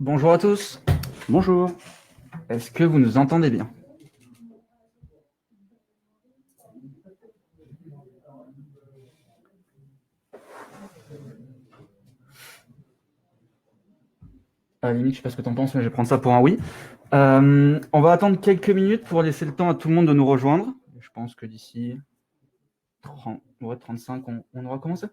Bonjour à tous. Bonjour. Est-ce que vous nous entendez bien? À la limite, je ne sais pas ce que tu en penses, mais je vais prendre ça pour un oui. On va attendre quelques minutes pour laisser le temps à tout le monde de nous rejoindre. Je pense que d'ici 35, on aura commencé.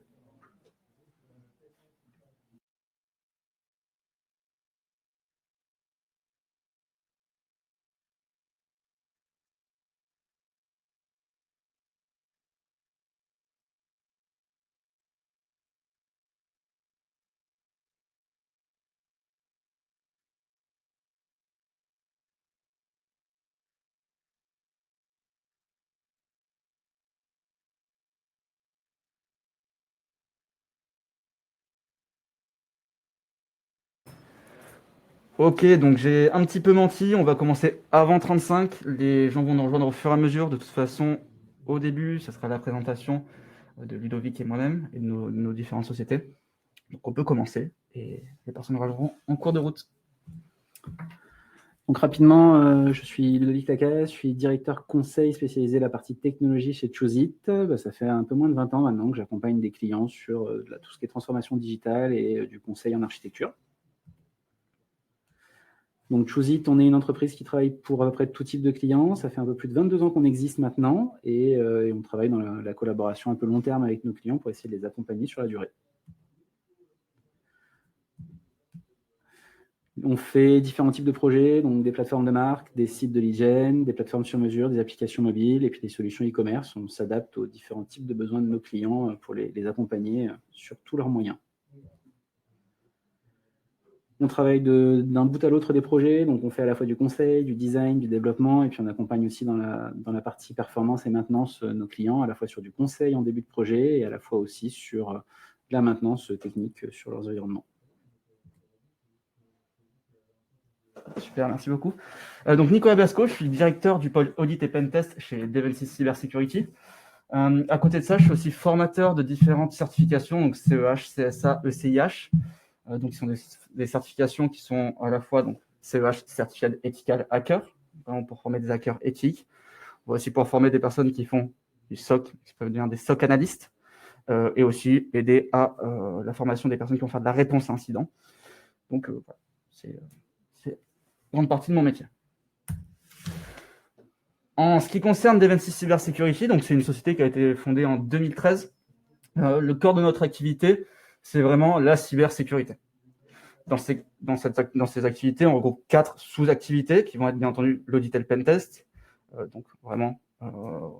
Ok, donc j'ai un petit peu menti. On va commencer avant 35. Les gens vont nous rejoindre au fur et à mesure. De toute façon, au début, ce sera la présentation de Ludovic et moi-même et de nos différentes sociétés. Donc on peut commencer et les personnes rejoindront en cours de route. Donc rapidement, je suis Ludovic Lacasse, je suis directeur conseil spécialisé la partie technologie chez Chooseit. Ça fait un peu moins de 20 ans maintenant que j'accompagne des clients sur tout ce qui est transformation digitale et du conseil en architecture. Donc Chooseit, on est une entreprise qui travaille pour à peu près tout type de clients. Ça fait un peu plus de 22 ans qu'on existe maintenant et on travaille dans la collaboration un peu long terme avec nos clients pour essayer de les accompagner sur la durée. On fait différents types de projets, donc des plateformes de marque, des sites de l'hygiène, des plateformes sur mesure, des applications mobiles et puis des solutions e-commerce. On s'adapte aux différents types de besoins de nos clients pour les accompagner sur tous leurs moyens. On travaille d'un bout à l'autre des projets, donc on fait à la fois du conseil, du design, du développement, et puis on accompagne aussi dans la partie performance et maintenance nos clients, à la fois sur du conseil en début de projet et à la fois aussi sur la maintenance technique sur leurs environnements. Super, merci beaucoup. Donc Nicolas Blasco, je suis directeur du pôle Audit et Pentest chez Devensis Cybersecurity. À côté de ça, je suis aussi formateur de différentes certifications, donc CEH, CSA, ECIH. Donc, ce sont des certifications qui sont à la fois donc, CEH, Certified Ethical Hacker, vraiment pour former des hackers éthiques. On va aussi pour former des personnes qui font du SOC, qui peuvent devenir des SOC analystes, et aussi aider à la formation des personnes qui vont faire de la réponse à incident. Donc, voilà, c'est une grande partie de mon métier. En ce qui concerne Devensis Cybersecurity, donc c'est une société qui a été fondée en 2013. Le cœur de notre activité, c'est vraiment la cybersécurité. Dans ces activités, on regroupe 4 sous-activités qui vont être bien entendu l'audit et le pentest, donc vraiment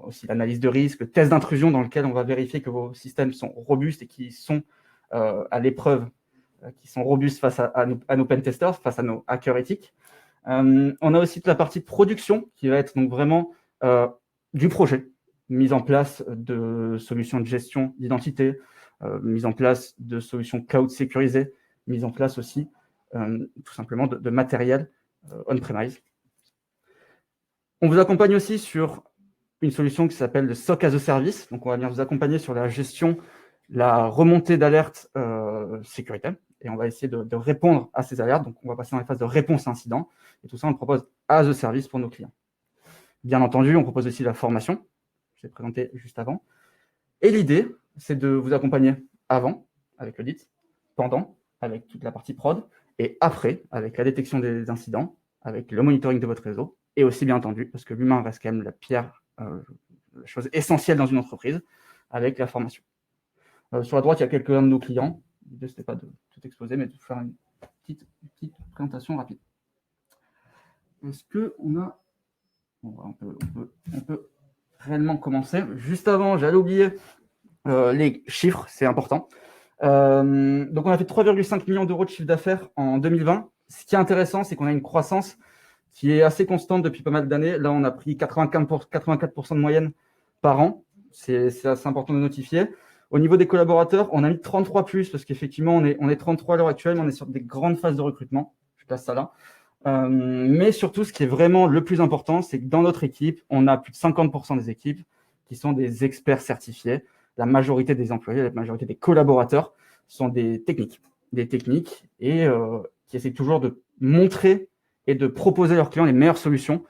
aussi l'analyse de risque, le test d'intrusion dans lequel on va vérifier que vos systèmes sont robustes et qui sont à l'épreuve, qui sont robustes face à nos pentesters, face à nos hackers éthiques. On a aussi toute la partie production qui va être donc vraiment du projet, mise en place de solutions de gestion d'identité, mise en place de solutions cloud sécurisées, mise en place aussi tout simplement de matériel on-premise. On vous accompagne aussi sur une solution qui s'appelle le SOC as a Service. Donc, on va venir vous accompagner sur la gestion, la remontée d'alertes sécurité. Et on va essayer de répondre à ces alertes. Donc, on va passer dans les phases de réponse à incident. Et tout ça, on le propose as a Service pour nos clients. Bien entendu, on propose aussi la formation. Je l'ai présenté juste avant. Et l'idée, c'est de vous accompagner avant, avec l'audit, pendant, avec toute la partie prod, et après, avec la détection des incidents, avec le monitoring de votre réseau, et aussi, bien entendu, parce que l'humain reste quand même la chose essentielle dans une entreprise, avec la formation. Sur la droite, il y a quelques-uns de nos clients. L'idée, ce n'était pas de tout exposer, mais de faire une petite présentation rapide. Est-ce qu'on a... Bon, on peut réellement commencer. Juste avant, j'allais oublier les chiffres, c'est important. Donc, on a fait 3,5 millions d'euros de chiffre d'affaires en 2020. Ce qui est intéressant, c'est qu'on a une croissance qui est assez constante depuis pas mal d'années. Là, on a pris 84% de moyenne par an. C'est assez important de notifier. Au niveau des collaborateurs, on a mis 33 plus parce qu'effectivement, on est 33 à l'heure actuelle, mais on est sur des grandes phases de recrutement. Je place ça là. Mais surtout, ce qui est vraiment le plus important, c'est que dans notre équipe, on a plus de 50% des équipes qui sont des experts certifiés. La majorité des employés, la majorité des collaborateurs sont des techniques et qui essaient toujours de montrer et de proposer à leurs clients les meilleures solutions.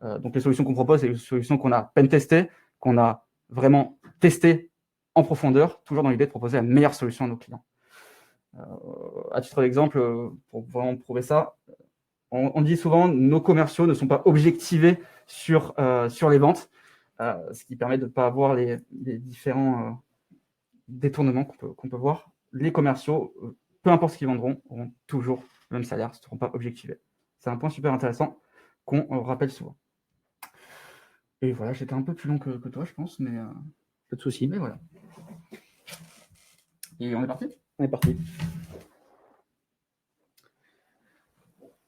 Donc les solutions qu'on propose, c'est les solutions qu'on a pen-testées, qu'on a vraiment testées en profondeur, toujours dans l'idée de proposer la meilleure solution à nos clients. À titre d'exemple, pour vraiment prouver ça, on dit souvent nos commerciaux ne sont pas objectivés sur les ventes, ce qui permet de ne pas avoir les différents détournements qu'on peut voir. Les commerciaux, peu importe ce qu'ils vendront, auront toujours le même salaire, ne seront pas objectivés. C'est un point super intéressant qu'on rappelle souvent. Et voilà, j'étais un peu plus long que toi, je pense, mais pas de souci. Mais voilà. Et on est parti ? On est parti.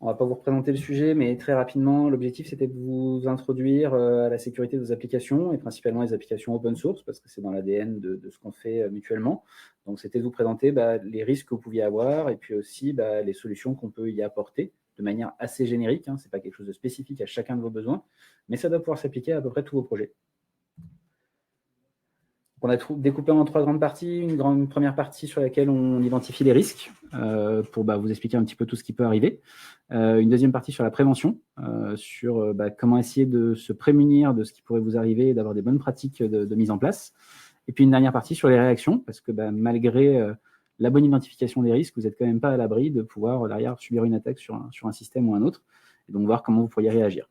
On ne va pas vous représenter le sujet, mais très rapidement, l'objectif, c'était de vous introduire à la sécurité de vos applications, et principalement les applications open source, parce que c'est dans l'ADN de ce qu'on fait mutuellement. Donc, c'était de vous présenter les risques que vous pouviez avoir, et puis aussi les solutions qu'on peut y apporter, de manière assez générique. Ce n'est pas quelque chose de spécifique à chacun de vos besoins, mais ça doit pouvoir s'appliquer à peu près tous vos projets. On a découpé en 3 grandes parties. Une première partie sur laquelle on identifie les risques pour vous expliquer un petit peu tout ce qui peut arriver. Une deuxième partie sur la prévention, sur comment essayer de se prémunir de ce qui pourrait vous arriver et d'avoir des bonnes pratiques de mise en place. Et puis une dernière partie sur les réactions, parce que malgré la bonne identification des risques, vous n'êtes quand même pas à l'abri de pouvoir derrière subir une attaque sur un système ou un autre, et donc voir comment vous pourriez réagir.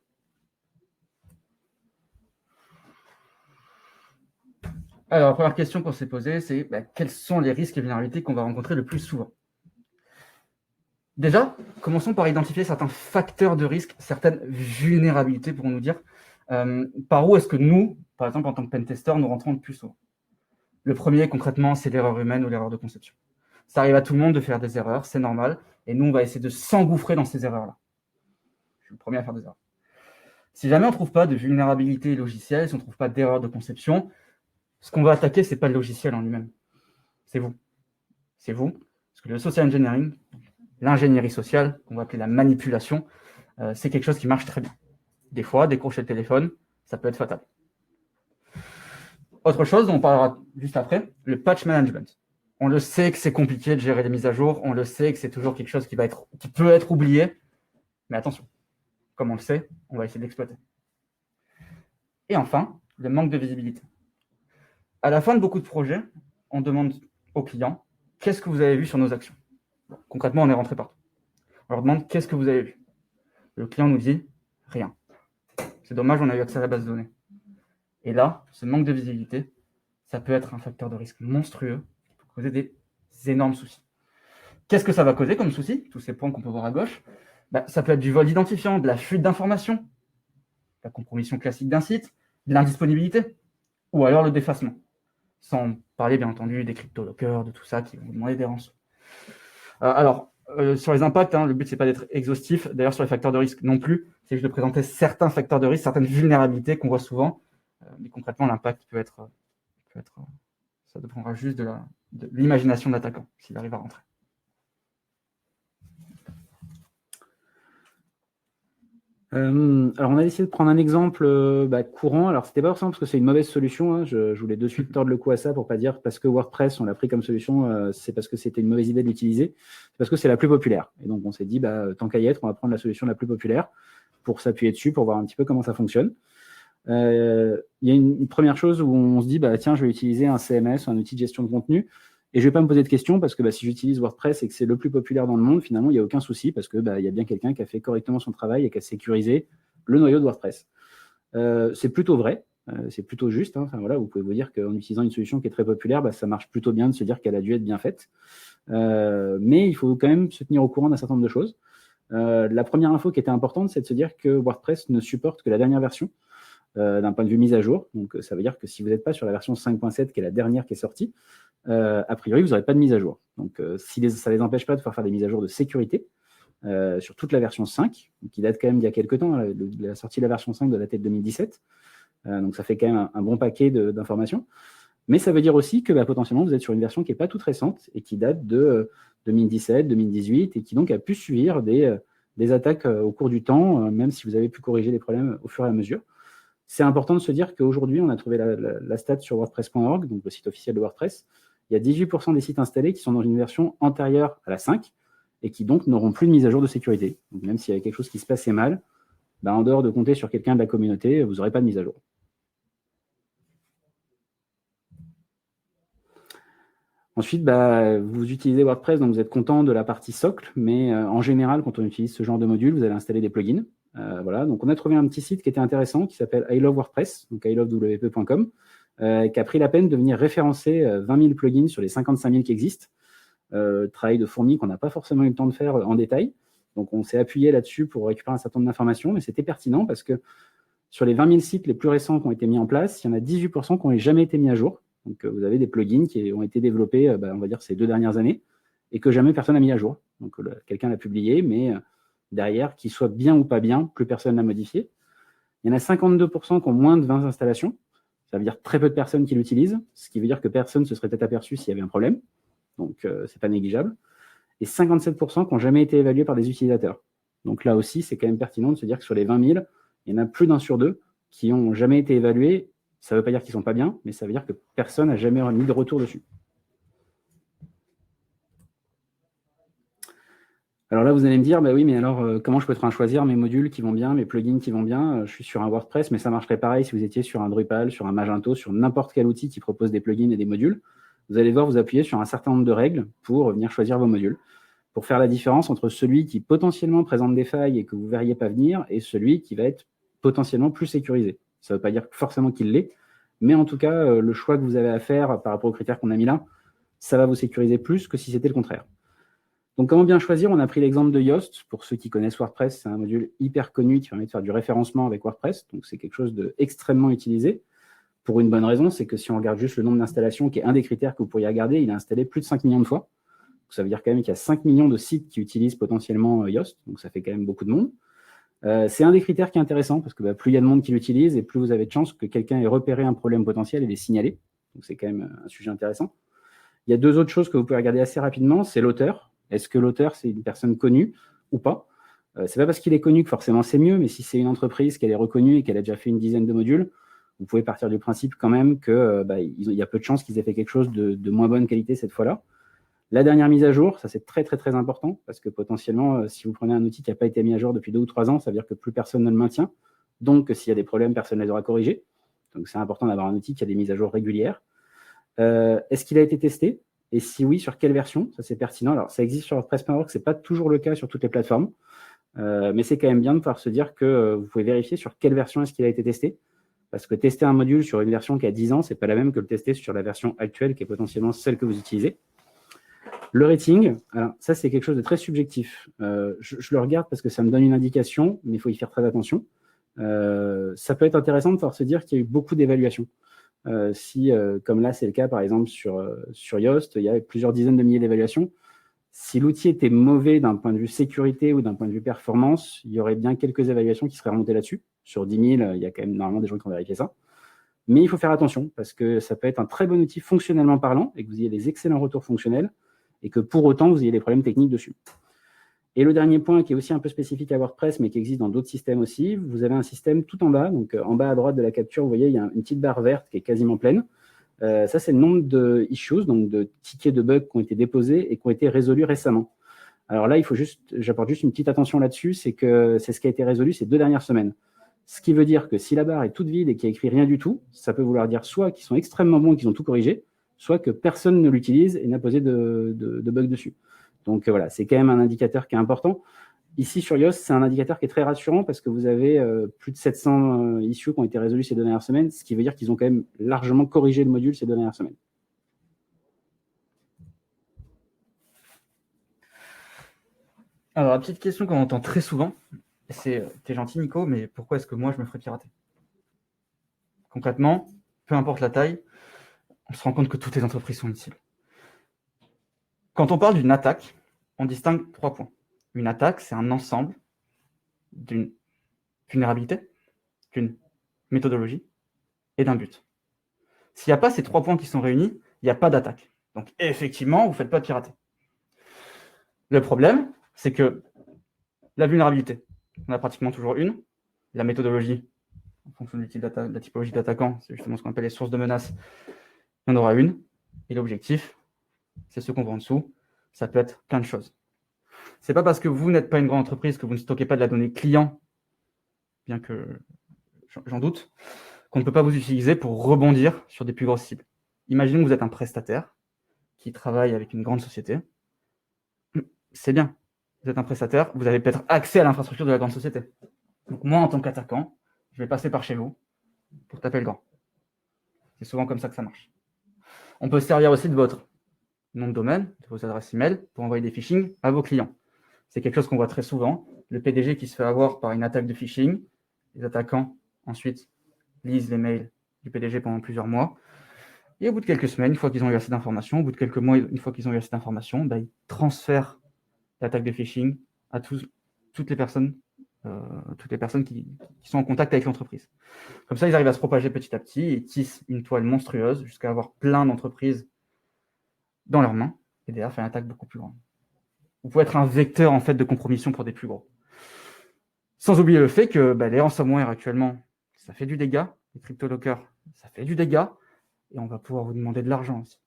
Alors, la première question qu'on s'est posée, c'est quels sont les risques et vulnérabilités qu'on va rencontrer le plus souvent ? Déjà, commençons par identifier certains facteurs de risque, certaines vulnérabilités, pour nous dire par où est-ce que nous, par exemple en tant que pentester, nous rentrons le plus souvent. Le premier, concrètement, c'est l'erreur humaine ou l'erreur de conception. Ça arrive à tout le monde de faire des erreurs, c'est normal, et nous, on va essayer de s'engouffrer dans ces erreurs-là. Je suis le premier à faire des erreurs. Si jamais on ne trouve pas de vulnérabilité logicielle, si on ne trouve pas d'erreur de conception, ce qu'on va attaquer, ce n'est pas le logiciel en lui-même. C'est vous. C'est vous. Parce que le social engineering, l'ingénierie sociale, qu'on va appeler la manipulation, c'est quelque chose qui marche très bien. Des fois, décrocher le téléphone, ça peut être fatal. Autre chose dont on parlera juste après, le patch management. On le sait que c'est compliqué de gérer les mises à jour, on le sait que c'est toujours quelque chose qui peut être oublié, mais attention, comme on le sait, on va essayer de l'exploiter. Et enfin, le manque de visibilité. À la fin de beaucoup de projets, on demande aux clients « Qu'est-ce que vous avez vu sur nos actions ?» Concrètement, on est rentré partout. On leur demande « Qu'est-ce que vous avez vu ?» Le client nous dit « Rien. C'est dommage, on a eu accès à la base de données. » Et là, ce manque de visibilité, ça peut être un facteur de risque monstrueux qui peut causer des énormes soucis. Qu'est-ce que ça va causer comme souci ? Tous ces points qu'on peut voir à gauche. Ça peut être du vol d'identifiant, de la fuite d'informations, la compromission classique d'un site, de l'indisponibilité, ou alors le défacement. Sans parler, bien entendu, des crypto-lockers, de tout ça, qui vont vous demander des rançons. Sur les impacts, le but, c'est pas d'être exhaustif. D'ailleurs, sur les facteurs de risque non plus, c'est juste de présenter certains facteurs de risque, certaines vulnérabilités qu'on voit souvent. Mais concrètement, l'impact peut être ça dépendra juste de l'imagination de l'attaquant, s'il arrive à rentrer. Alors, on a décidé de prendre un exemple courant. Alors, c'était pas forcément parce que c'est une mauvaise solution. Je voulais de suite tordre le cou à ça pour pas dire parce que WordPress, on l'a pris comme solution, c'est parce que c'était une mauvaise idée de l'utiliser. C'est parce que c'est la plus populaire. Et donc, on s'est dit, tant qu'à y être, on va prendre la solution la plus populaire pour s'appuyer dessus, pour voir un petit peu comment ça fonctionne. Il y a une première chose où on se dit, tiens, je vais utiliser un CMS, un outil de gestion de contenu. Et je ne vais pas me poser de questions parce que si j'utilise WordPress et que c'est le plus populaire dans le monde, finalement, il n'y a aucun souci parce que il y a bien quelqu'un qui a fait correctement son travail et qui a sécurisé le noyau de WordPress. C'est plutôt vrai, c'est plutôt juste. Vous pouvez vous dire qu'en utilisant une solution qui est très populaire, ça marche plutôt bien de se dire qu'elle a dû être bien faite. Mais il faut quand même se tenir au courant d'un certain nombre de choses. La première info qui était importante, c'est de se dire que WordPress ne supporte que la dernière version d'un point de vue mise à jour. Donc, ça veut dire que si vous n'êtes pas sur la version 5.7, qui est la dernière qui est sortie, a priori, vous n'aurez pas de mise à jour. Donc, ça ne les empêche pas de pouvoir faire des mises à jour de sécurité sur toute la version 5, qui date quand même d'il y a quelques temps. La sortie de la version 5 doit dater de 2017. Donc, ça fait quand même un bon paquet d'informations. Mais ça veut dire aussi que potentiellement, vous êtes sur une version qui n'est pas toute récente et qui date de 2017, 2018 et qui donc a pu subir des attaques au cours du temps, même si vous avez pu corriger les problèmes au fur et à mesure. C'est important de se dire qu'aujourd'hui, on a trouvé la stat sur WordPress.org, donc le site officiel de WordPress. Il y a 18% des sites installés qui sont dans une version antérieure à la 5 et qui donc n'auront plus de mise à jour de sécurité. Donc, même s'il y avait quelque chose qui se passait mal, en dehors de compter sur quelqu'un de la communauté, vous n'aurez pas de mise à jour. Ensuite, vous utilisez WordPress, donc vous êtes content de la partie socle, mais en général, quand on utilise ce genre de module, vous allez installer des plugins. Voilà. Donc, on a trouvé un petit site qui était intéressant, qui s'appelle I Love WordPress, donc ilovewp.com, qui a pris la peine de venir référencer 20 000 plugins sur les 55 000 qui existent. Travail de fourmi qu'on n'a pas forcément eu le temps de faire en détail. Donc, on s'est appuyé là-dessus pour récupérer un certain nombre d'informations, mais c'était pertinent parce que sur les 20 000 sites les plus récents qui ont été mis en place, il y en a 18% qui n'ont jamais été mis à jour. Donc, vous avez des plugins qui ont été développés, on va dire, ces 2 dernières années et que jamais personne n'a mis à jour. Donc, quelqu'un l'a publié, mais derrière, qu'il soit bien ou pas bien, plus personne l'a modifié. Il y en a 52% qui ont moins de 20 installations. Ça veut dire très peu de personnes qui l'utilisent, ce qui veut dire que personne ne se serait peut-être aperçu s'il y avait un problème. Donc, ce n'est pas négligeable. Et 57% qui n'ont jamais été évalués par des utilisateurs. Donc là aussi, c'est quand même pertinent de se dire que sur les 20 000, il y en a plus d'1 sur 2 qui n'ont jamais été évalués. Ça ne veut pas dire qu'ils ne sont pas bien, mais ça veut dire que personne n'a jamais mis de retour dessus. Alors là, vous allez me dire, oui, mais alors, comment je peux choisir mes modules qui vont bien, mes plugins qui vont bien? Je suis sur un WordPress, mais ça marcherait pareil si vous étiez sur un Drupal, sur un Magento, sur n'importe quel outil qui propose des plugins et des modules. Vous allez voir, vous appuyez sur un certain nombre de règles pour venir choisir vos modules, pour faire la différence entre celui qui potentiellement présente des failles et que vous ne verriez pas venir et celui qui va être potentiellement plus sécurisé. Ça ne veut pas dire forcément qu'il l'est, mais en tout cas, le choix que vous avez à faire par rapport aux critères qu'on a mis là, ça va vous sécuriser plus que si c'était le contraire. Donc, comment bien choisir? On a pris l'exemple de Yoast. Pour ceux qui connaissent WordPress, c'est un module hyper connu qui permet de faire du référencement avec WordPress. Donc, c'est quelque chose d'extrêmement utilisé. Pour une bonne raison, c'est que si on regarde juste le nombre d'installations, qui est un des critères que vous pourriez regarder, il est installé plus de 5 millions de fois. Donc, ça veut dire quand même qu'il y a 5 millions de sites qui utilisent potentiellement Yoast. Donc, ça fait quand même beaucoup de monde. C'est un des critères qui est intéressant parce que plus il y a de monde qui l'utilise et plus vous avez de chances que quelqu'un ait repéré un problème potentiel et les signaler. Donc, c'est quand même un sujet intéressant. Il y a 2 autres choses que vous pouvez regarder assez rapidement. C'est l'auteur. Est-ce que l'auteur, c'est une personne connue ou pas? C'est pas parce qu'il est connu que forcément c'est mieux, mais si c'est une entreprise, qu'elle est reconnue et qu'elle a déjà fait une dizaine de modules, vous pouvez partir du principe quand même qu'il y a peu de chances qu'ils aient fait quelque chose de moins bonne qualité cette fois-là. La dernière mise à jour, ça c'est très très très important, parce que potentiellement, si vous prenez un outil qui n'a pas été mis à jour depuis 2 ou 3 ans, ça veut dire que plus personne ne le maintient. Donc, s'il y a des problèmes, personne ne les aura corrigés. Donc, c'est important d'avoir un outil qui a des mises à jour régulières. Est-ce qu'il a été testé? Et si oui, sur quelle version? Ça, c'est pertinent. Alors, ça existe sur WordPress.org, ce n'est pas toujours le cas sur toutes les plateformes. Mais c'est quand même bien de pouvoir se dire que vous pouvez vérifier sur quelle version est-ce qu'il a été testé. Parce que tester un module sur une version qui a 10 ans, ce n'est pas la même que le tester sur la version actuelle, qui est potentiellement celle que vous utilisez. Le rating, alors ça, c'est quelque chose de très subjectif. Je le regarde parce que ça me donne une indication, mais il faut y faire très attention. Ça peut être intéressant de pouvoir se dire qu'il y a eu beaucoup d'évaluations. Si, comme là, c'est le cas, par exemple, sur Yoast, il y a plusieurs dizaines de milliers d'évaluations. Si l'outil était mauvais d'un point de vue sécurité ou d'un point de vue performance, il y aurait bien quelques évaluations qui seraient remontées là-dessus. Sur 10 000, il y a quand même normalement des gens qui ont vérifié ça. Mais il faut faire attention parce que ça peut être un très bon outil fonctionnellement parlant et que vous ayez des excellents retours fonctionnels et que pour autant, vous ayez des problèmes techniques dessus. Et le dernier point qui est aussi un peu spécifique à WordPress, mais qui existe dans d'autres systèmes aussi, vous avez un système tout en bas. Donc, en bas à droite de la capture, vous voyez, il y a une petite barre verte qui est quasiment pleine. Ça, c'est le nombre de issues, donc de tickets de bugs qui ont été déposés et qui ont été résolus récemment. Alors là, j'apporte juste une petite attention là-dessus, c'est que c'est ce qui a été résolu ces 2 dernières semaines. Ce qui veut dire que si la barre est toute vide et qu'il n'y a écrit rien du tout, ça peut vouloir dire soit qu'ils sont extrêmement bons et qu'ils ont tout corrigé, soit que personne ne l'utilise et n'a posé de bugs dessus. Donc voilà, c'est quand même un indicateur qui est important. Ici, sur Yoast, c'est un indicateur qui est très rassurant parce que vous avez plus de 700 issues qui ont été résolues ces 2 dernières semaines, ce qui veut dire qu'ils ont quand même largement corrigé le module ces 2 dernières semaines. Alors, la petite question qu'on entend très souvent, c'est « T'es gentil, Nico, mais pourquoi est-ce que moi, je me ferais pirater ?» Concrètement, peu importe la taille, on se rend compte que toutes les entreprises sont une cible. Quand on parle d'une attaque, on distingue 3 points. Une attaque, c'est un ensemble d'une vulnérabilité, d'une méthodologie et d'un but. S'il n'y a pas ces 3 points qui sont réunis, il n'y a pas d'attaque. Donc, effectivement, vous ne faites pas pirater. Le problème, c'est que la vulnérabilité, on a pratiquement toujours une. La méthodologie, en fonction de la typologie d'attaquant, c'est justement ce qu'on appelle les sources de menaces, il y en aura une. Et l'objectif, c'est ce qu'on voit en dessous. Ça peut être plein de choses. C'est pas parce que vous n'êtes pas une grande entreprise que vous ne stockez pas de la donnée client, bien que j'en doute, qu'on ne peut pas vous utiliser pour rebondir sur des plus grosses cibles. Imaginons que vous êtes un prestataire qui travaille avec une grande société. C'est bien. Vous êtes un prestataire, vous avez peut-être accès à l'infrastructure de la grande société. Donc moi, en tant qu'attaquant, je vais passer par chez vous pour taper le grand. C'est souvent comme ça que ça marche. On peut se servir aussi de votre nom de domaine, de vos adresses email, pour envoyer des phishing à vos clients. C'est quelque chose qu'on voit très souvent. Le PDG qui se fait avoir par une attaque de phishing, les attaquants ensuite lisent les mails du PDG pendant plusieurs mois. Et au bout de quelques semaines, une fois qu'ils ont eu assez d'informations, au bout de quelques mois, une fois qu'ils ont eu assez d'informations, ils transfèrent l'attaque de phishing à toutes les personnes qui sont en contact avec l'entreprise. Comme ça, ils arrivent à se propager petit à petit et tissent une toile monstrueuse jusqu'à avoir plein d'entreprises dans leurs mains et derrière faire une attaque beaucoup plus grande. Vous pouvez être un vecteur en fait de compromission pour des plus gros. Sans oublier le fait que les ransomware actuellement, ça fait du dégât, les crypto-lockers, ça fait du dégât, et on va pouvoir vous demander de l'argent aussi.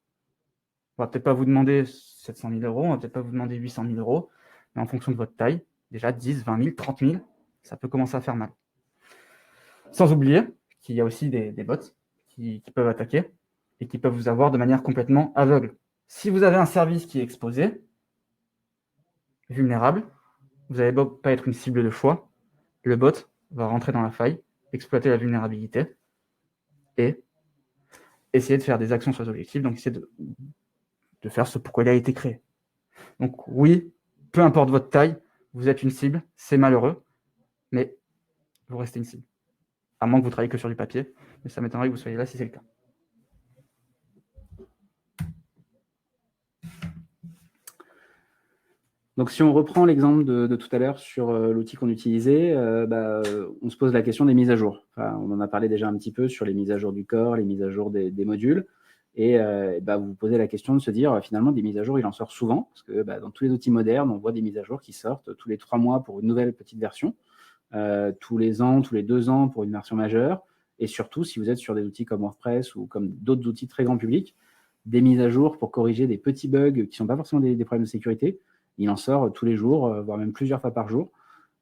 On va peut-être pas vous demander 700 000 euros, on va peut-être pas vous demander 800 000 euros, mais en fonction de votre taille, déjà 10, 20 000, 30 000, ça peut commencer à faire mal. Sans oublier qu'il y a aussi des bots qui peuvent attaquer et qui peuvent vous avoir de manière complètement aveugle. Si vous avez un service qui est exposé, vulnérable, vous n'allez pas être une cible de choix, le bot va rentrer dans la faille, exploiter la vulnérabilité et essayer de faire des actions sur les objectifs, donc essayer de faire ce pourquoi il a été créé. Donc oui, peu importe votre taille, vous êtes une cible, c'est malheureux, mais vous restez une cible. À moins que vous travailliez que sur du papier, mais ça m'étonnerait que vous soyez là si c'est le cas. Donc, si on reprend l'exemple de tout à l'heure sur l'outil qu'on utilisait, on se pose la question des mises à jour. Enfin, on en a parlé déjà un petit peu sur les mises à jour du corps, les mises à jour des modules. Et vous vous posez la question de se dire, finalement, des mises à jour, il en sort souvent. Parce que dans tous les outils modernes, on voit des mises à jour qui sortent tous les 3 mois pour une nouvelle petite version, tous les ans, tous les 2 ans pour une version majeure. Et surtout, si vous êtes sur des outils comme WordPress ou comme d'autres outils très grand public, des mises à jour pour corriger des petits bugs qui ne sont pas forcément des problèmes de sécurité. Il en sort tous les jours, voire même plusieurs fois par jour.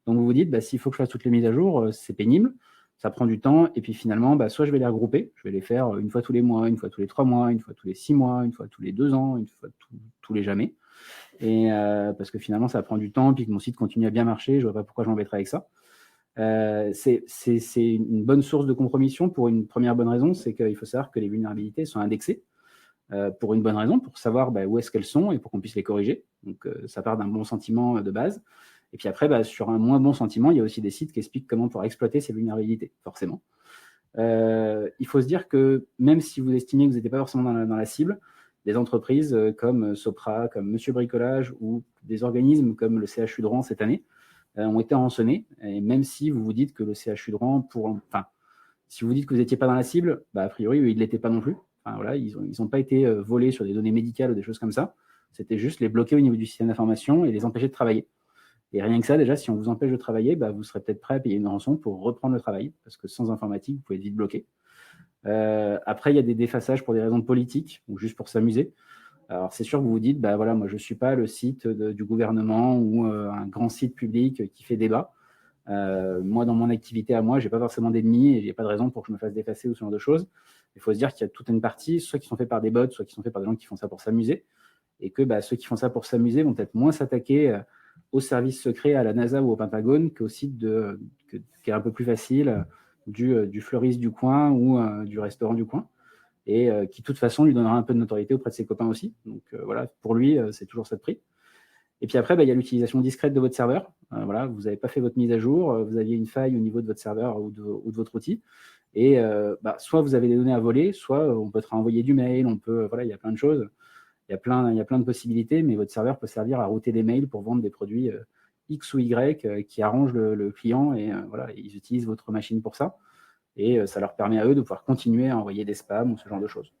Donc, vous vous dites, s'il faut que je fasse toutes les mises à jour, c'est pénible, ça prend du temps. Et puis, finalement, soit je vais les regrouper, je vais les faire une fois tous les mois, une fois tous les 3 mois, une fois tous les 6 mois, une fois tous les 2 ans, une fois tous les jamais. Et parce que finalement, ça prend du temps, puis que mon site continue à bien marcher, je ne vois pas pourquoi je m'embêterais avec ça. C'est une bonne source de compromission pour une première bonne raison, c'est qu'il faut savoir que les vulnérabilités sont indexées. Pour une bonne raison, pour savoir où est-ce qu'elles sont et pour qu'on puisse les corriger. Donc, ça part d'un bon sentiment de base. Et puis après, sur un moins bon sentiment, il y a aussi des sites qui expliquent comment pouvoir exploiter ces vulnérabilités, forcément. Il faut se dire que même si vous estimiez que vous n'étiez pas forcément dans la cible, des entreprises comme Sopra, comme Monsieur Bricolage ou des organismes comme le CHU de Rouen cette année ont été rançonnés. Et même si vous vous dites que le CHU de Rouen, si vous dites que vous n'étiez pas dans la cible, a priori, ils ne l'étaient pas non plus. Enfin, voilà, ils n'ont pas été volés sur des données médicales ou des choses comme ça. C'était juste les bloquer au niveau du système d'information et les empêcher de travailler. Et rien que ça, déjà, si on vous empêche de travailler, vous serez peut-être prêt à payer une rançon pour reprendre le travail, parce que sans informatique, vous pouvez être vite bloqué. Après, il y a des défaçages pour des raisons politiques ou juste pour s'amuser. Alors, c'est sûr que vous vous dites, moi, je ne suis pas le site du gouvernement ou un grand site public qui fait débat. Moi, dans mon activité à moi, je n'ai pas forcément d'ennemis et il n'y a pas de raison pour que je me fasse dépasser ou ce genre de choses. Il faut se dire qu'il y a toute une partie, soit qui sont faits par des bots, soit qui sont faits par des gens qui font ça pour s'amuser. Et que ceux qui font ça pour s'amuser vont peut-être moins s'attaquer aux services secrets, à la NASA ou au Pentagone, qu'au site qui est un peu plus facile du fleuriste du coin ou du restaurant du coin. Et qui, de toute façon, lui donnera un peu de notoriété auprès de ses copains aussi. Donc voilà, pour lui, c'est toujours ça de prix. Et puis après, il y a l'utilisation discrète de votre serveur. Voilà, vous n'avez pas fait votre mise à jour, vous aviez une faille au niveau de votre serveur ou de votre outil. Et soit vous avez des données à voler, soit on peut te renvoyer du mail, il y a plein de choses. Il y a plein de possibilités, mais votre serveur peut servir à router des mails pour vendre des produits X ou Y qui arrangent le client. Et ils utilisent votre machine pour ça. Et ça leur permet à eux de pouvoir continuer à envoyer des spams ou ce genre de choses.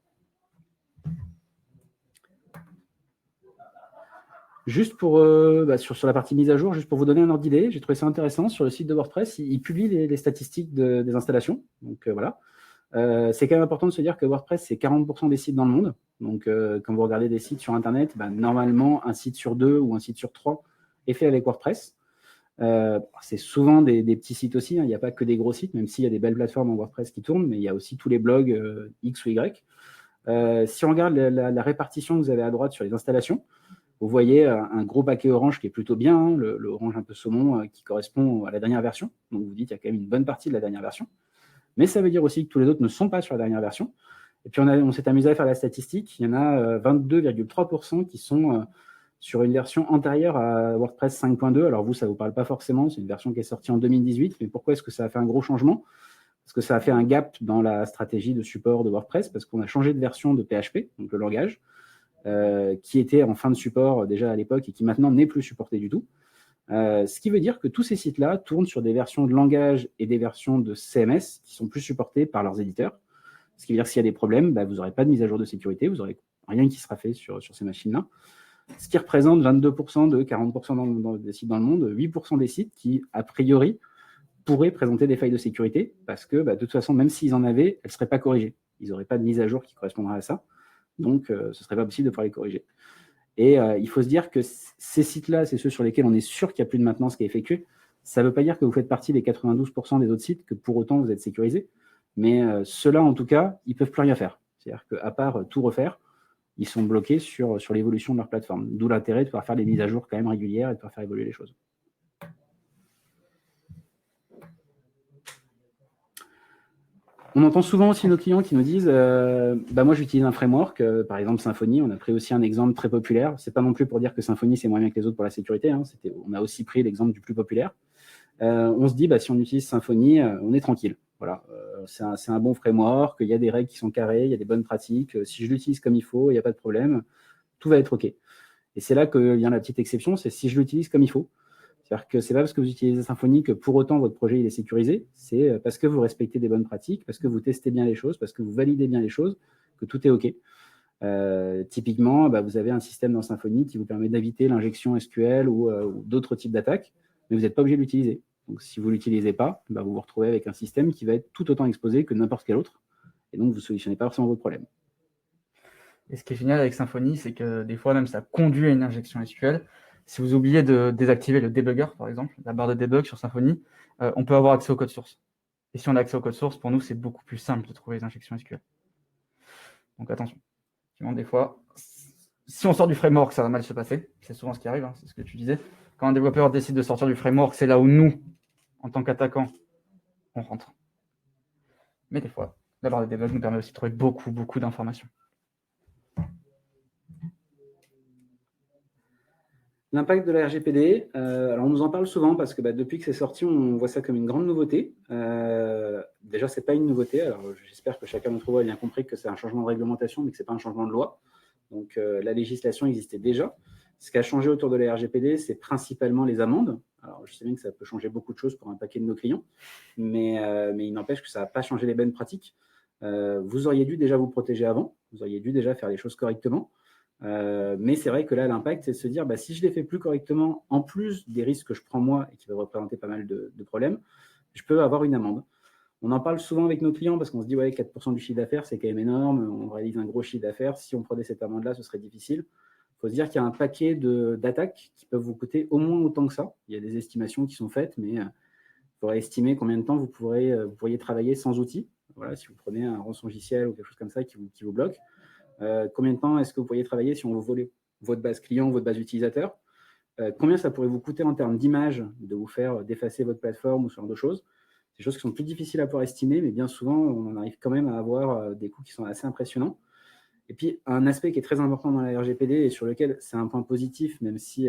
Juste pour sur la partie mise à jour, juste pour vous donner un ordre d'idée, j'ai trouvé ça intéressant. Sur le site de WordPress, il publie les statistiques des installations. Donc voilà. C'est quand même important de se dire que WordPress, c'est 40% des sites dans le monde. Donc quand vous regardez des sites sur Internet, normalement, un site sur 2 ou un site sur 3 est fait avec WordPress. C'est souvent des petits sites aussi, hein. Il n'y a pas que des gros sites, même s'il y a des belles plateformes en WordPress qui tournent, mais il y a aussi tous les blogs X ou Y. Si on regarde la répartition que vous avez à droite sur les installations, vous voyez un gros paquet orange qui est plutôt bien, hein, le orange un peu saumon qui correspond à la dernière version. Donc vous dites qu'il y a quand même une bonne partie de la dernière version. Mais ça veut dire aussi que tous les autres ne sont pas sur la dernière version. Et puis on s'est amusé à faire la statistique. Il y en a 22,3% qui sont sur une version antérieure à WordPress 5.2. Alors vous, ça ne vous parle pas forcément, c'est une version qui est sortie en 2018. Mais pourquoi est-ce que ça a fait un gros changement? Parce que ça a fait un gap dans la stratégie de support de WordPress, parce qu'on a changé de version de PHP, donc le langage, qui était en fin de support déjà à l'époque et qui maintenant n'est plus supporté du tout. Ce qui veut dire que tous ces sites-là tournent sur des versions de langage et des versions de CMS qui sont plus supportées par leurs éditeurs. Ce qui veut dire que s'il y a des problèmes, vous n'aurez pas de mise à jour de sécurité, vous n'aurez rien qui sera fait sur ces machines-là. Ce qui représente 22% de 40% des sites dans le monde, 8% des sites qui, a priori, pourraient présenter des failles de sécurité parce que, de toute façon, même s'ils en avaient, elles ne seraient pas corrigées. Ils n'auraient pas de mise à jour qui correspondra à ça. Donc, ce ne serait pas possible de pouvoir les corriger. Et il faut se dire que ces sites-là, c'est ceux sur lesquels on est sûr qu'il n'y a plus de maintenance qui est effectuée. Ça ne veut pas dire que vous faites partie des 92% des autres sites, que pour autant vous êtes sécurisé. Mais ceux-là, en tout cas, ils ne peuvent plus rien faire. C'est-à-dire qu'à part tout refaire, ils sont bloqués sur l'évolution de leur plateforme. D'où l'intérêt de pouvoir faire des mises à jour quand même régulières et de pouvoir faire évoluer les choses. On entend souvent aussi nos clients qui nous disent moi j'utilise un framework, par exemple Symfony. On a pris aussi un exemple très populaire. C'est pas non plus pour dire que Symfony c'est moins bien que les autres pour la sécurité, hein. On a aussi pris l'exemple du plus populaire. On se dit si on utilise Symfony, on est tranquille. Voilà, c'est un bon framework, il y a des règles qui sont carrées, il y a des bonnes pratiques. Si je l'utilise comme il faut, il n'y a pas de problème, tout va être OK. Et c'est là qu'il y a la petite exception, c'est si je l'utilise comme il faut. C'est-à-dire que ce n'est pas parce que vous utilisez Symfony que pour autant votre projet il est sécurisé, c'est parce que vous respectez des bonnes pratiques, parce que vous testez bien les choses, parce que vous validez bien les choses, que tout est OK. Typiquement, vous avez un système dans Symfony qui vous permet d'éviter l'injection SQL ou d'autres types d'attaques, mais vous n'êtes pas obligé de l'utiliser. Donc si vous ne l'utilisez pas, vous vous retrouvez avec un système qui va être tout autant exposé que n'importe quel autre, et donc vous ne solutionnez pas forcément votre problème. Et ce qui est génial avec Symfony, c'est que des fois même ça conduit à une injection SQL. Si vous oubliez de désactiver le debugger, par exemple, la barre de debug sur Symfony, on peut avoir accès au code source. Et si on a accès au code source, pour nous, c'est beaucoup plus simple de trouver les injections SQL. Donc attention. Des fois, si on sort du framework, ça va mal se passer. C'est souvent ce qui arrive, hein, c'est ce que tu disais. Quand un développeur décide de sortir du framework, c'est là où nous, en tant qu'attaquants, on rentre. Mais des fois, la barre de debug nous permet aussi de trouver beaucoup d'informations. L'impact de la RGPD, alors on nous en parle souvent parce que depuis que c'est sorti, on voit ça comme une grande nouveauté. Déjà, ce n'est pas une nouveauté. Alors, j'espère que chacun d'entre vous a bien compris que c'est un changement de réglementation, mais que ce n'est pas un changement de loi. Donc, la législation existait déjà. Ce qui a changé autour de la RGPD, c'est principalement les amendes. Alors, je sais bien que ça peut changer beaucoup de choses pour un paquet de nos clients, mais il n'empêche que ça n'a pas changé les bonnes pratiques. Vous auriez dû déjà vous protéger avant. Vous auriez dû déjà faire les choses correctement. Mais c'est vrai que là, l'impact, c'est de se dire, si je les fais plus correctement, en plus des risques que je prends moi et qui peuvent représenter pas mal de problèmes, je peux avoir une amende. On en parle souvent avec nos clients parce qu'on se dit, 4% du chiffre d'affaires, c'est quand même énorme, on réalise un gros chiffre d'affaires, si on prenait cette amende-là, ce serait difficile. Il faut se dire qu'il y a un paquet d'attaques qui peuvent vous coûter au moins autant que ça. Il y a des estimations qui sont faites, mais il faudrait estimer combien de temps vous pourriez travailler sans outils. Voilà, si vous prenez un rançongiciel ou quelque chose comme ça qui vous bloque. Combien de temps est-ce que vous pourriez travailler si on vous volait votre base client, votre base utilisateur? Combien ça pourrait vous coûter en termes d'image de vous faire défacer votre plateforme ou ce genre de choses? C'est des choses qui sont plus difficiles à pouvoir estimer, mais bien souvent, on arrive quand même à avoir des coûts qui sont assez impressionnants. Et puis, un aspect qui est très important dans la RGPD et sur lequel c'est un point positif, même si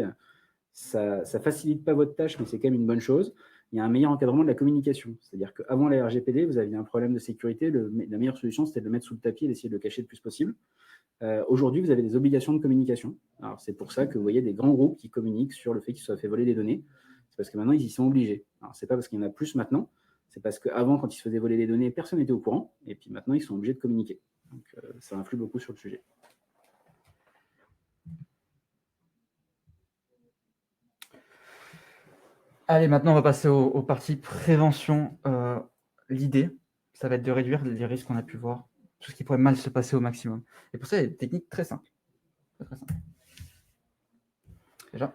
ça ne facilite pas votre tâche, mais c'est quand même une bonne chose, il y a un meilleur encadrement de la communication. C'est-à-dire qu'avant la RGPD, vous aviez un problème de sécurité, la meilleure solution, c'était de le mettre sous le tapis et d'essayer de le cacher le plus possible. Aujourd'hui, vous avez des obligations de communication. Alors, c'est pour ça que vous voyez des grands groupes qui communiquent sur le fait qu'ils se soient fait voler des données. C'est parce que maintenant, ils y sont obligés. Alors, ce n'est pas parce qu'il y en a plus maintenant, c'est parce qu'avant, quand ils se faisaient voler des données, personne n'était au courant. Et puis maintenant, ils sont obligés de communiquer. Donc, ça influe beaucoup sur le sujet. Allez, maintenant, on va passer aux parties prévention. L'idée, ça va être de réduire les risques qu'on a pu voir, tout ce qui pourrait mal se passer au maximum. Et pour ça, il y a des techniques très simples. Déjà,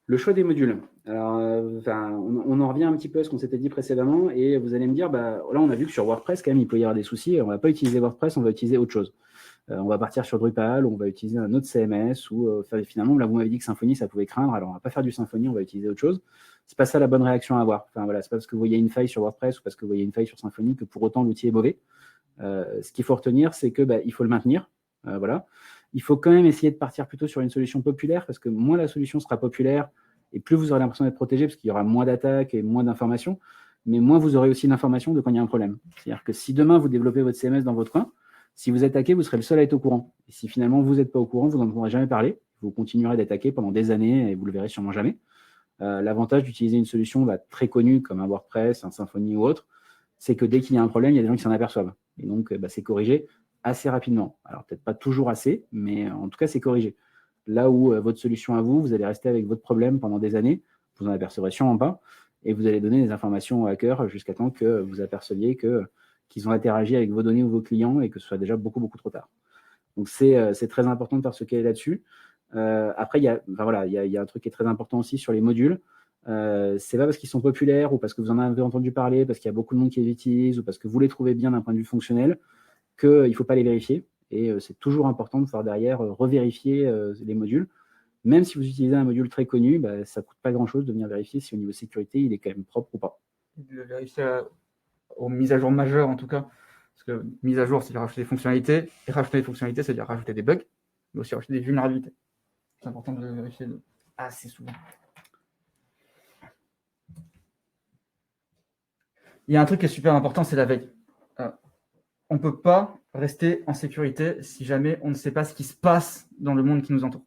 Le choix des modules. Alors, on en revient un petit peu à ce qu'on s'était dit précédemment, et vous allez me dire, là, on a vu que sur WordPress, quand même, il peut y avoir des soucis. On ne va pas utiliser WordPress, on va utiliser autre chose. On va partir sur Drupal, on va utiliser un autre CMS, ou finalement, là, vous m'avez dit que Symfony, ça pouvait craindre, alors on ne va pas faire du Symfony, on va utiliser autre chose. C'est pas ça la bonne réaction à avoir. Enfin, voilà, c'est pas parce que vous voyez une faille sur WordPress ou parce que vous voyez une faille sur Symfony que pour autant l'outil est mauvais. Ce qu'il faut retenir, c'est que il faut le maintenir. Voilà. Il faut quand même essayer de partir plutôt sur une solution populaire, parce que moins la solution sera populaire, et plus vous aurez l'impression d'être protégé, parce qu'il y aura moins d'attaques et moins d'informations, mais moins vous aurez aussi d'informations de quand il y a un problème. C'est-à-dire que si demain vous développez votre CMS dans votre coin, si vous êtes hacké, vous serez le seul à être au courant. Et si finalement vous n'êtes pas au courant, vous n'en pourrez jamais parler. Vous continuerez d'être hacké pendant des années et vous le verrez sûrement jamais. L'avantage d'utiliser une solution très connue comme un WordPress, un Symfony ou autre, c'est que dès qu'il y a un problème, il y a des gens qui s'en aperçoivent. Et donc, c'est corrigé assez rapidement. Alors, peut-être pas toujours assez, mais en tout cas, c'est corrigé. Là où votre solution à vous, vous allez rester avec votre problème pendant des années, vous n'en apercevrez sûrement pas, et vous allez donner des informations aux hackers jusqu'à temps que vous aperceviez qu'ils ont interagi avec vos données ou vos clients et que ce soit déjà beaucoup, beaucoup trop tard. Donc, c'est très important de faire ce qu'il y a là-dessus. Après, il y a un truc qui est très important aussi sur les modules. C'est pas parce qu'ils sont populaires ou parce que vous en avez entendu parler, parce qu'il y a beaucoup de monde qui les utilise ou parce que vous les trouvez bien d'un point de vue fonctionnel, qu'il ne faut pas les vérifier. Et c'est toujours important de pouvoir derrière revérifier les modules. Même si vous utilisez un module très connu, ça ne coûte pas grand-chose de venir vérifier si au niveau sécurité, il est quand même propre ou pas. De vérifier aux mises à jour majeures, en tout cas. Parce que mise à jour, c'est-à-dire rajouter des fonctionnalités. Et rajouter des fonctionnalités, c'est-à-dire rajouter des bugs, mais aussi rajouter des vulnérabilités. C'est important de le vérifier assez souvent. Il y a un truc qui est super important, c'est la veille. On ne peut pas rester en sécurité si jamais on ne sait pas ce qui se passe dans le monde qui nous entoure.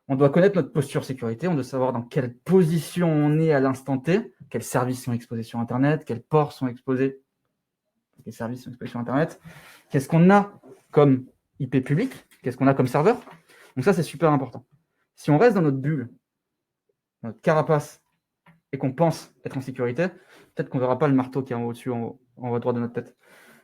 On doit connaître notre posture sécurité, on doit savoir dans quelle position on est à l'instant T, quels services sont exposés sur Internet, quels ports sont exposés, quels services sont exposés sur Internet, qu'est-ce qu'on a comme IP public, qu'est-ce qu'on a comme serveur. Donc ça, c'est super important. Si on reste dans notre bulle, notre carapace, et qu'on pense être en sécurité, peut-être qu'on ne verra pas le marteau qui est en haut dessus, en haut à droite de notre tête.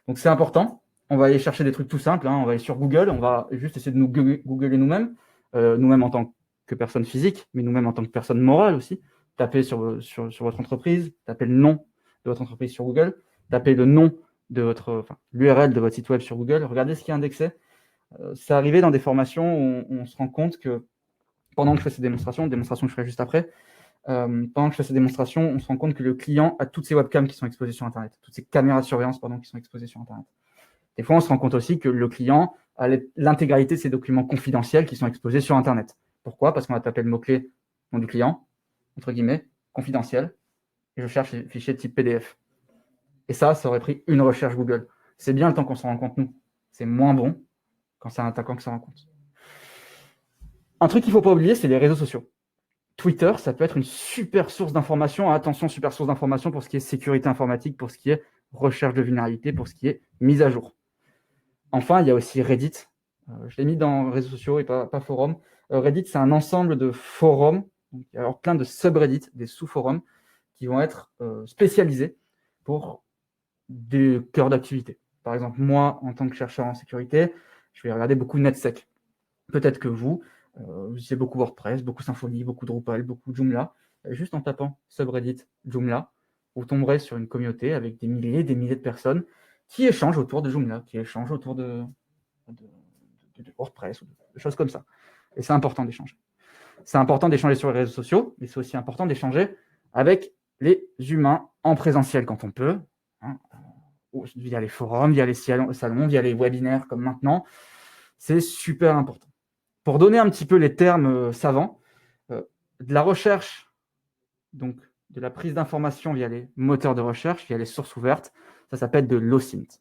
Donc c'est important. On va aller chercher des trucs tout simples. On va aller sur Google. On va juste essayer de nous googler nous-mêmes, nous-mêmes en tant que personne physique, mais nous-mêmes en tant que personne morale aussi. Tapez sur votre entreprise, tapez le nom de votre entreprise sur Google, tapez le nom de l'URL de votre site web sur Google. Regardez ce qui est indexé. C'est arrivé dans des formations où on se rend compte que pendant que je fais ces démonstrations que je ferai juste après, pendant que je fais ces démonstrations, on se rend compte que le client a toutes ces webcams qui sont exposées sur Internet, toutes ces caméras de surveillance qui sont exposées sur Internet. Des fois, on se rend compte aussi que le client a l'intégralité de ses documents confidentiels qui sont exposés sur Internet. Pourquoi ? Parce qu'on va taper le mot-clé nom du client, entre guillemets, confidentiel, et je cherche les fichiers type PDF. Et ça aurait pris une recherche Google. C'est bien le temps qu'on s'en rend compte, nous. C'est moins bon quand c'est un attaquant qui s'en rend compte. Un truc qu'il ne faut pas oublier, c'est les réseaux sociaux. Twitter, ça peut être une super source d'information. Attention, super source d'information pour ce qui est sécurité informatique, pour ce qui est recherche de vulnérabilité, pour ce qui est mise à jour. Enfin, il y a aussi Reddit. Je l'ai mis dans réseaux sociaux et pas forum. Reddit, c'est un ensemble de forums. Donc, il y a alors plein de subreddits, des sous-forums, qui vont être spécialisés pour des cœurs d'activité. Par exemple, moi, en tant que chercheur en sécurité, je vais regarder beaucoup NetSec. Peut-être que vous utilisez beaucoup WordPress, beaucoup Symfony, beaucoup Drupal, beaucoup Joomla. Juste en tapant subreddit Joomla, vous tomberez sur une communauté avec des milliers de personnes qui échangent autour de Joomla, qui échangent autour de WordPress, ou de choses comme ça. Et c'est important d'échanger. C'est important d'échanger sur les réseaux sociaux, mais c'est aussi important d'échanger avec les humains en présentiel quand on peut, via les forums, via les salons, via les webinaires comme maintenant. C'est super important. Pour donner un petit peu les termes savants, de la recherche, donc de la prise d'informations via les moteurs de recherche, via les sources ouvertes, ça s'appelle de l'OSINT.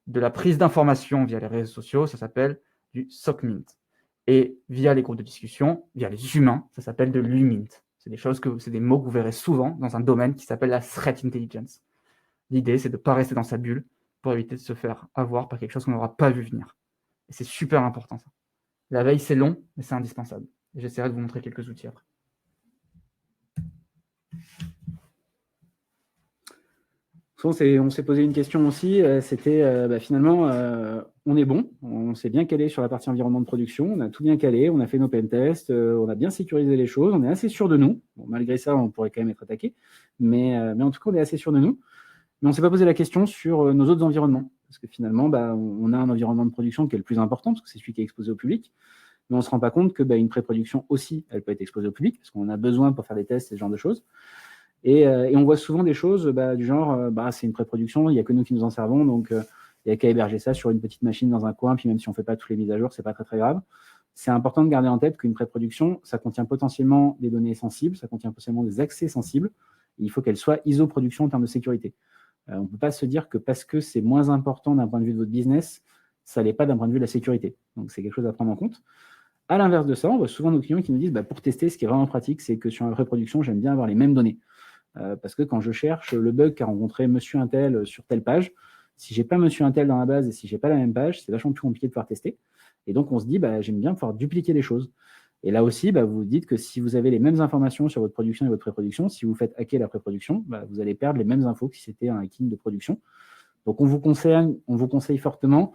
De la prise d'informations via les réseaux sociaux, ça s'appelle du SOCMINT. Et via les groupes de discussion, via les humains, ça s'appelle de l'UMINT. C'est des mots que vous verrez souvent dans un domaine qui s'appelle la threat intelligence. L'idée, c'est de ne pas rester dans sa bulle pour éviter de se faire avoir par quelque chose qu'on n'aura pas vu venir. Et c'est super important, ça. La veille, c'est long, mais c'est indispensable. Et j'essaierai de vous montrer quelques outils après. On s'est posé une question aussi, c'était finalement, on est bon, on s'est bien calé sur la partie environnement de production, on a tout bien calé, on a fait nos pentests, on a bien sécurisé les choses, on est assez sûr de nous. Bon, malgré ça, on pourrait quand même être attaqué, mais en tout cas, on est assez sûr de nous. Mais on ne s'est pas posé la question sur nos autres environnements, parce que finalement, on a un environnement de production qui est le plus important, parce que c'est celui qui est exposé au public, mais on ne se rend pas compte que une pré-production aussi, elle peut être exposée au public, parce qu'on en a besoin pour faire des tests et ce genre de choses. Et on voit souvent des choses du genre, c'est une pré-production, il n'y a que nous qui nous en servons, donc il n'y a qu'à héberger ça sur une petite machine dans un coin, puis même si on ne fait pas toutes les mises à jour, ce n'est pas très très grave. C'est important de garder en tête qu'une pré-production, ça contient potentiellement des données sensibles, ça contient potentiellement des accès sensibles, et il faut qu'elle soit ISO production en termes de sécurité. On ne peut pas se dire que parce que c'est moins important d'un point de vue de votre business, ça ne l'est pas d'un point de vue de la sécurité. Donc c'est quelque chose à prendre en compte. À l'inverse de ça, on voit souvent nos clients qui nous disent, pour tester, ce qui est vraiment pratique, c'est que sur une pré-production, j'aime bien avoir les mêmes données. Parce que quand je cherche le bug qu'a rencontré monsieur Untel sur telle page, si j'ai pas monsieur Untel dans la base et si j'ai pas la même page, c'est vachement plus compliqué de pouvoir tester. Et donc on se dit, j'aime bien pouvoir dupliquer les choses. Et là aussi, vous vous dites que si vous avez les mêmes informations sur votre production et votre pré-production, si vous faites hacker la pré-production, vous allez perdre les mêmes infos que si c'était un hacking de production. Donc on vous conseille fortement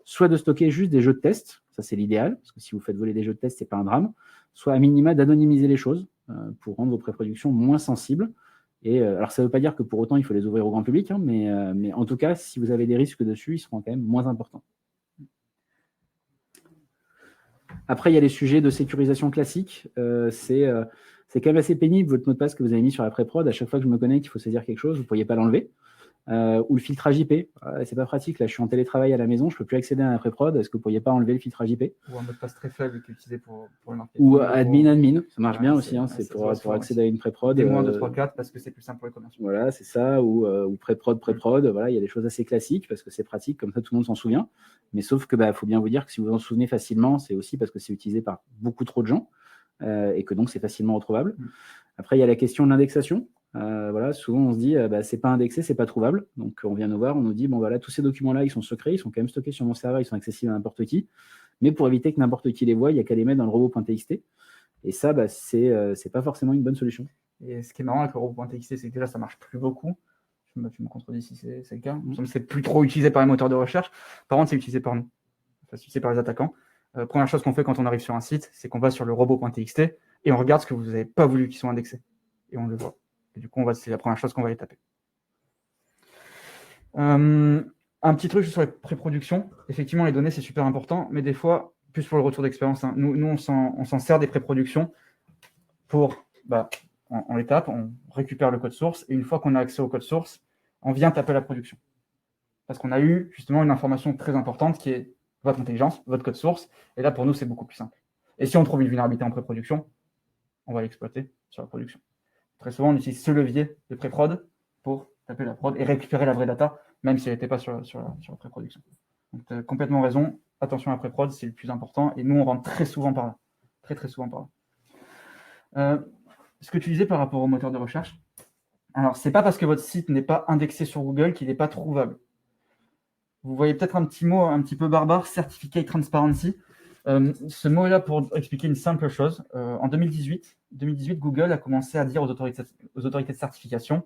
soit de stocker juste des jeux de test, ça c'est l'idéal, parce que si vous faites voler des jeux de test, c'est pas un drame, soit à minima d'anonymiser les choses pour rendre vos pré-productions moins sensibles. Et alors ça ne veut pas dire que pour autant il faut les ouvrir au grand public, mais en tout cas, si vous avez des risques dessus, ils seront quand même moins importants. Après, il y a les sujets de sécurisation classiques. C'est quand même assez pénible, votre mot de passe que vous avez mis sur la pré-prod. À chaque fois que je me connecte, il faut saisir quelque chose, vous ne pourriez pas l'enlever. Ou le filtrage IP. C'est pas pratique. Là, je suis en télétravail à la maison, je ne peux plus accéder à la pré-prod. Est-ce que vous ne pourriez pas enlever le filtrage IP? Ou un mot de passe très faible qui est utilisé pour le marketing. Ou admin, ça marche bien aussi. C'est pour accéder à une pré-prod. Des moins 2, 3, 4 parce que c'est plus simple pour les commerciaux. Voilà, c'est ça. Ou pré-prod. Voilà, il y a des choses assez classiques parce que c'est pratique, comme ça tout le monde s'en souvient. Mais sauf que faut bien vous dire que si vous en souvenez facilement, c'est aussi parce que c'est utilisé par beaucoup trop de gens et que donc c'est facilement retrouvable. Après, il y a la question de l'indexation. Souvent on se dit c'est pas indexé, c'est pas trouvable. Donc on vient nous voir, on nous dit tous ces documents-là, ils sont secrets, ils sont quand même stockés sur mon serveur, ils sont accessibles à n'importe qui. Mais pour éviter que n'importe qui les voie, il y a qu'à les mettre dans le robot.txt. Et ça, c'est pas forcément une bonne solution. Et ce qui est marrant avec le robot.txt, c'est que déjà ça marche plus beaucoup. Tu me contredis si c'est le cas. C'est plus trop utilisé par les moteurs de recherche. Par contre, c'est utilisé par nous. C'est utilisé par les attaquants. Première chose qu'on fait quand on arrive sur un site, c'est qu'on va sur le robot.txt et on regarde ce que vous n'avez pas voulu qu'ils soient indexés. Et on le voit. Et du coup, c'est la première chose qu'on va les taper. Un petit truc sur les pré-productions. Effectivement, les données, c'est super important, mais des fois, plus pour le retour d'expérience, nous on s'en sert des pré-productions pour, on les tape, on récupère le code source, et une fois qu'on a accès au code source, on vient taper la production. Parce qu'on a eu justement une information très importante qui est votre intelligence, votre code source, et là, pour nous, c'est beaucoup plus simple. Et si on trouve une vulnérabilité en pré-production, on va l'exploiter sur la production. Très souvent, on utilise ce levier de pré-prod pour taper la prod et récupérer la vraie data, même si elle n'était pas sur la pré-production. Donc, tu as complètement raison. Attention à la pré-prod, c'est le plus important. Et nous, on rentre très souvent par là. Très, très souvent par là. Ce que tu disais par rapport au moteur de recherche, alors, ce n'est pas parce que votre site n'est pas indexé sur Google qu'il n'est pas trouvable. Vous voyez peut-être un petit mot un petit peu barbare, Certificate Transparency. Ce mot-là, pour expliquer une simple chose, en 2018, Google a commencé à dire aux autorités de certification,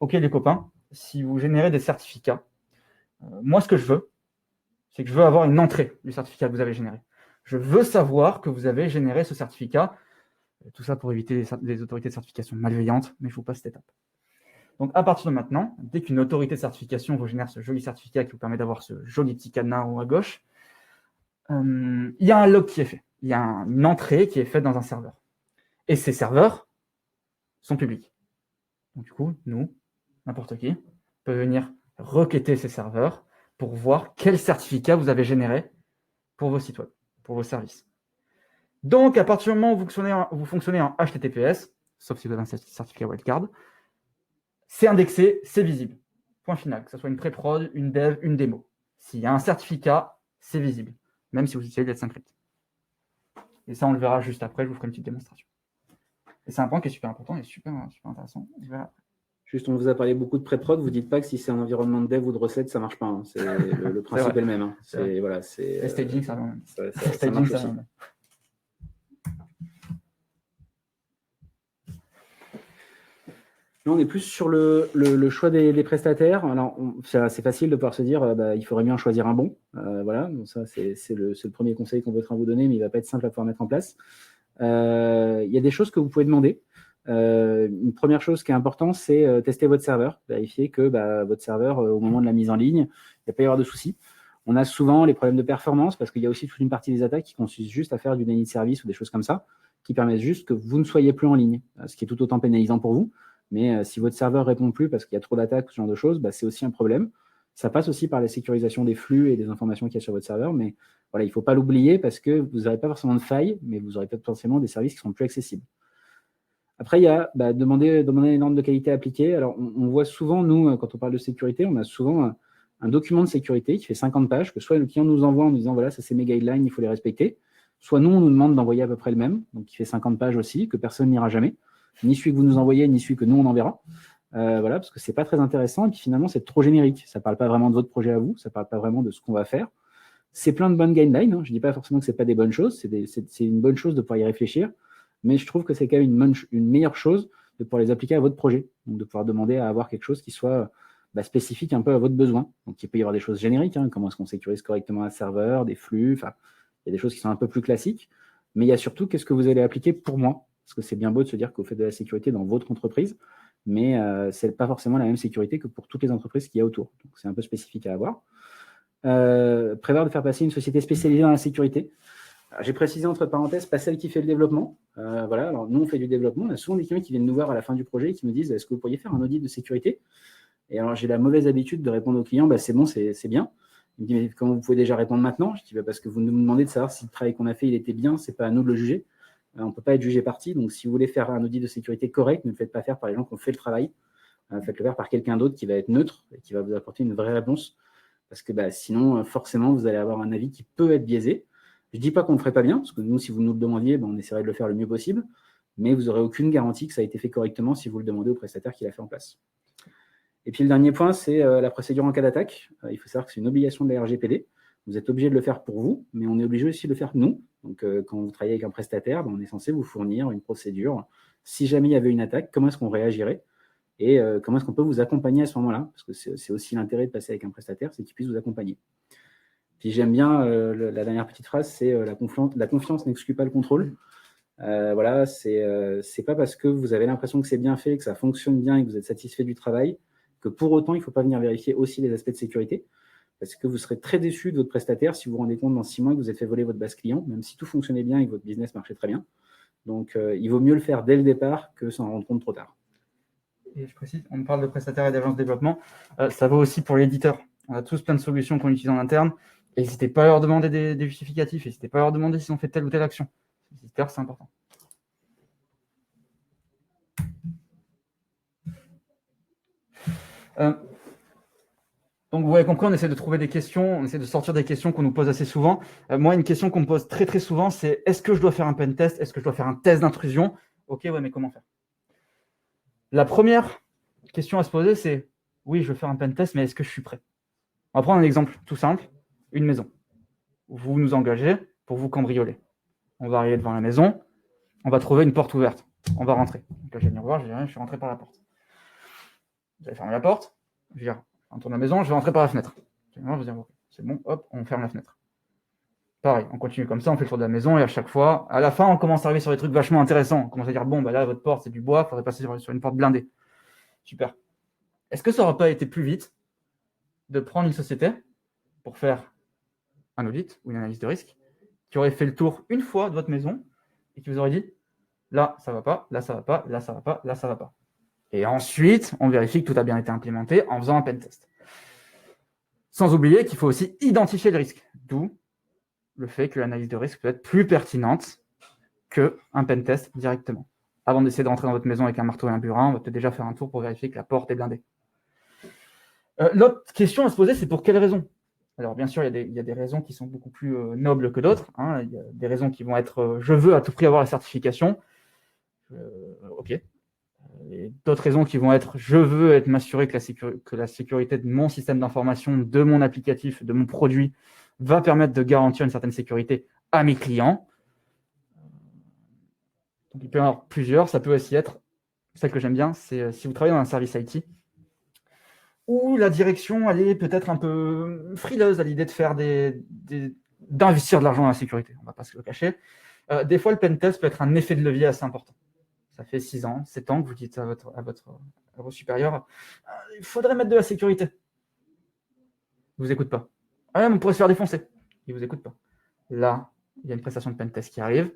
OK les copains, si vous générez des certificats, moi ce que je veux, c'est que je veux avoir une entrée du certificat que vous avez généré. Je veux savoir que vous avez généré ce certificat, tout ça pour éviter les autorités de certification malveillantes, mais il ne faut pas cette étape. Donc à partir de maintenant, dès qu'une autorité de certification vous génère ce joli certificat qui vous permet d'avoir ce joli petit cadenas en haut à gauche, il y a un log qui est fait. Il y a une entrée qui est faite dans un serveur. Et ces serveurs sont publics. Donc du coup, nous, n'importe qui, peut venir requêter ces serveurs pour voir quel certificat vous avez généré pour vos sites web, pour vos services. Donc, à partir du moment où vous fonctionnez en HTTPS, sauf si vous avez un certificat wildcard, c'est indexé, c'est visible. Point final. Que ce soit une pré-prod, une dev, une démo. S'il y a un certificat, c'est visible. Même si vous utilisez Let's Encrypt. Et ça, on le verra juste après, je vous ferai une petite démonstration. Et c'est un point qui est super important et super intéressant. On verra après. Juste, on vous a parlé beaucoup de pré-prod, vous ne dites pas que si c'est un environnement de dev ou de recette, ça ne marche pas. C'est le principe est le même. Et staging, ça va même. Ça marche aussi. Là, on est plus sur le choix des prestataires. Alors, c'est facile de pouvoir se dire, il faudrait mieux en choisir un bon. Voilà, donc ça, c'est le premier conseil qu'on peut vous donner, mais il ne va pas être simple à pouvoir mettre en place. Il y a des choses que vous pouvez demander. Une première chose qui est importante, c'est tester votre serveur, vérifier que votre serveur, au moment de la mise en ligne, il n'y a pas y avoir de soucis. On a souvent les problèmes de performance parce qu'il y a aussi toute une partie des attaques qui consiste juste à faire du déni de service ou des choses comme ça, qui permettent juste que vous ne soyez plus en ligne, ce qui est tout autant pénalisant pour vous. Mais si votre serveur ne répond plus parce qu'il y a trop d'attaques, ce genre de choses, c'est aussi un problème. Ça passe aussi par la sécurisation des flux et des informations qu'il y a sur votre serveur, mais voilà, il ne faut pas l'oublier parce que vous n'aurez pas forcément de failles, mais vous aurez potentiellement des services qui sont plus accessibles. Après, il y a demander les normes de qualité appliquées. Alors, on voit souvent, nous, quand on parle de sécurité, on a souvent un document de sécurité qui fait 50 pages, que soit le client nous envoie en nous disant, voilà, ça c'est mes guidelines, il faut les respecter. Soit nous, on nous demande d'envoyer à peu près le même, donc qui fait 50 pages aussi, que personne n'ira jamais. Ni celui que vous nous envoyez, ni celui que nous, on enverra. Voilà, parce que c'est pas très intéressant. Et puis finalement, c'est trop générique. Ça parle pas vraiment de votre projet à vous, ça parle pas vraiment de ce qu'on va faire. C'est plein de bonnes guidelines. Hein. Je dis pas forcément que c'est pas des bonnes choses, c'est une bonne chose de pouvoir y réfléchir. Mais je trouve que c'est quand même une meilleure chose de pouvoir les appliquer à votre projet. Donc, de pouvoir demander à avoir quelque chose qui soit spécifique un peu à votre besoin. Donc, il peut y avoir des choses génériques, hein, comment est-ce qu'on sécurise correctement un serveur, des flux, enfin, il y a des choses qui sont un peu plus classiques. Mais il y a surtout, qu'est-ce que vous allez appliquer pour moi? Parce que c'est bien beau de se dire que vous faites de la sécurité dans votre entreprise, mais ce n'est pas forcément la même sécurité que pour toutes les entreprises qu'il y a autour. Donc, c'est un peu spécifique à avoir. Prévoir de faire passer une société spécialisée dans la sécurité. J'ai précisé entre parenthèses, pas celle qui fait le développement. Voilà, alors nous, on fait du développement. On a souvent des clients qui viennent nous voir à la fin du projet et qui nous disent, est-ce que vous pourriez faire un audit de sécurité? Et alors, j'ai la mauvaise habitude de répondre aux clients, c'est bon, c'est bien. Il me dit, mais comment vous pouvez déjà répondre maintenant? Je dis, parce que vous nous demandez de savoir si le travail qu'on a fait, il était bien, c'est pas à nous de le juger. On ne peut pas être jugé parti. Donc, si vous voulez faire un audit de sécurité correct, ne le faites pas faire par les gens qui ont fait le travail. Faites-le faire par quelqu'un d'autre qui va être neutre et qui va vous apporter une vraie réponse. Parce que sinon, forcément, vous allez avoir un avis qui peut être biaisé. Je ne dis pas qu'on ne le ferait pas bien, parce que nous, si vous nous le demandiez, on essaierait de le faire le mieux possible, mais vous n'aurez aucune garantie que ça a été fait correctement si vous le demandez au prestataire qui l'a fait en place. Et puis le dernier point, c'est la procédure en cas d'attaque. Il faut savoir que c'est une obligation de la RGPD. Vous êtes obligé de le faire pour vous, mais on est obligé aussi de le faire nous. Donc quand vous travaillez avec un prestataire, on est censé vous fournir une procédure. Si jamais il y avait une attaque, comment est-ce qu'on réagirait et comment est-ce qu'on peut vous accompagner à ce moment-là? Parce que c'est aussi l'intérêt de passer avec un prestataire, c'est qu'il puisse vous accompagner. Puis j'aime bien la dernière petite phrase, c'est la confiance n'exclut pas le contrôle. Voilà, c'est pas parce que vous avez l'impression que c'est bien fait, que ça fonctionne bien et que vous êtes satisfait du travail, que pour autant, il ne faut pas venir vérifier aussi les aspects de sécurité, parce que vous serez très déçu de votre prestataire si vous vous rendez compte dans 6 mois que vous avez fait voler votre base client, même si tout fonctionnait bien et que votre business marchait très bien. Donc, il vaut mieux le faire dès le départ que s'en rendre compte trop tard. Et je précise, on parle de prestataires et d'agences de développement, ça vaut aussi pour l'éditeur. On a tous plein de solutions qu'on utilise en interne, et n'hésitez pas à leur demander des justificatifs, n'hésitez pas à leur demander s'ils ont fait telle ou telle action. Les éditeurs, c'est important. Donc, vous avez compris, on essaie de trouver des questions, on essaie de sortir des questions qu'on nous pose assez souvent. Moi, une question qu'on me pose très, très souvent, c'est est-ce que je dois faire un pen test? Est-ce que je dois faire un test d'intrusion? Ok, ouais, mais comment faire? La première question à se poser, c'est oui, je veux faire un pen test, mais est-ce que je suis prêt? On va prendre un exemple tout simple, une maison. Vous nous engagez pour vous cambrioler. On va arriver devant la maison, on va trouver une porte ouverte. On va rentrer. Donc là, je vais venir voir, je suis rentré par la porte. Vous allez fermer la porte, je vais rentrer dans la maison, je vais rentrer par la fenêtre. Je vais dire, c'est bon, hop, on ferme la fenêtre. Pareil, on continue comme ça, on fait le tour de la maison et à chaque fois, à la fin, on commence à arriver sur des trucs vachement intéressants. On commence à dire, bon, là, votre porte, c'est du bois, il faudrait passer sur une porte blindée. Super. Est-ce que ça n'aurait pas été plus vite de prendre une société pour faire un audit ou une analyse de risque qui aurait fait le tour une fois de votre maison et qui vous aurait dit, là, ça va pas, là, ça va pas, là, ça va pas, là, ça va pas. Et ensuite, on vérifie que tout a bien été implémenté en faisant un pen test. Sans oublier qu'il faut aussi identifier le risque. D'où le fait que l'analyse de risque peut être plus pertinente qu'un pen test directement. Avant d'essayer de rentrer dans votre maison avec un marteau et un burin, on va peut-être déjà faire un tour pour vérifier que la porte est blindée. L'autre question à se poser, c'est pour quelles raisons? Alors, bien sûr, il y a des raisons qui sont beaucoup plus nobles que d'autres. Hein. Il y a des raisons qui vont être je veux à tout prix avoir la certification. OK. Et d'autres raisons qui vont être je veux m'assurer que la sécurité de mon système d'information, de mon applicatif, de mon produit va permettre de garantir une certaine sécurité à mes clients. Donc, il peut y en avoir plusieurs. Ça peut aussi être celle que j'aime bien, c'est si vous travaillez dans un service IT, où la direction, elle est peut-être un peu frileuse à l'idée de faire d'investir de l'argent dans la sécurité, on ne va pas se le cacher. Des fois, le pentest peut être un effet de levier assez important. Ça fait 6 ans, 7 ans que vous dites à vos supérieurs, il faudrait mettre de la sécurité. Ils ne vous écoutent pas. Ah ouais, mais on pourrait se faire défoncer. Ils ne vous écoutent pas. Là, il y a une prestation de pentest qui arrive.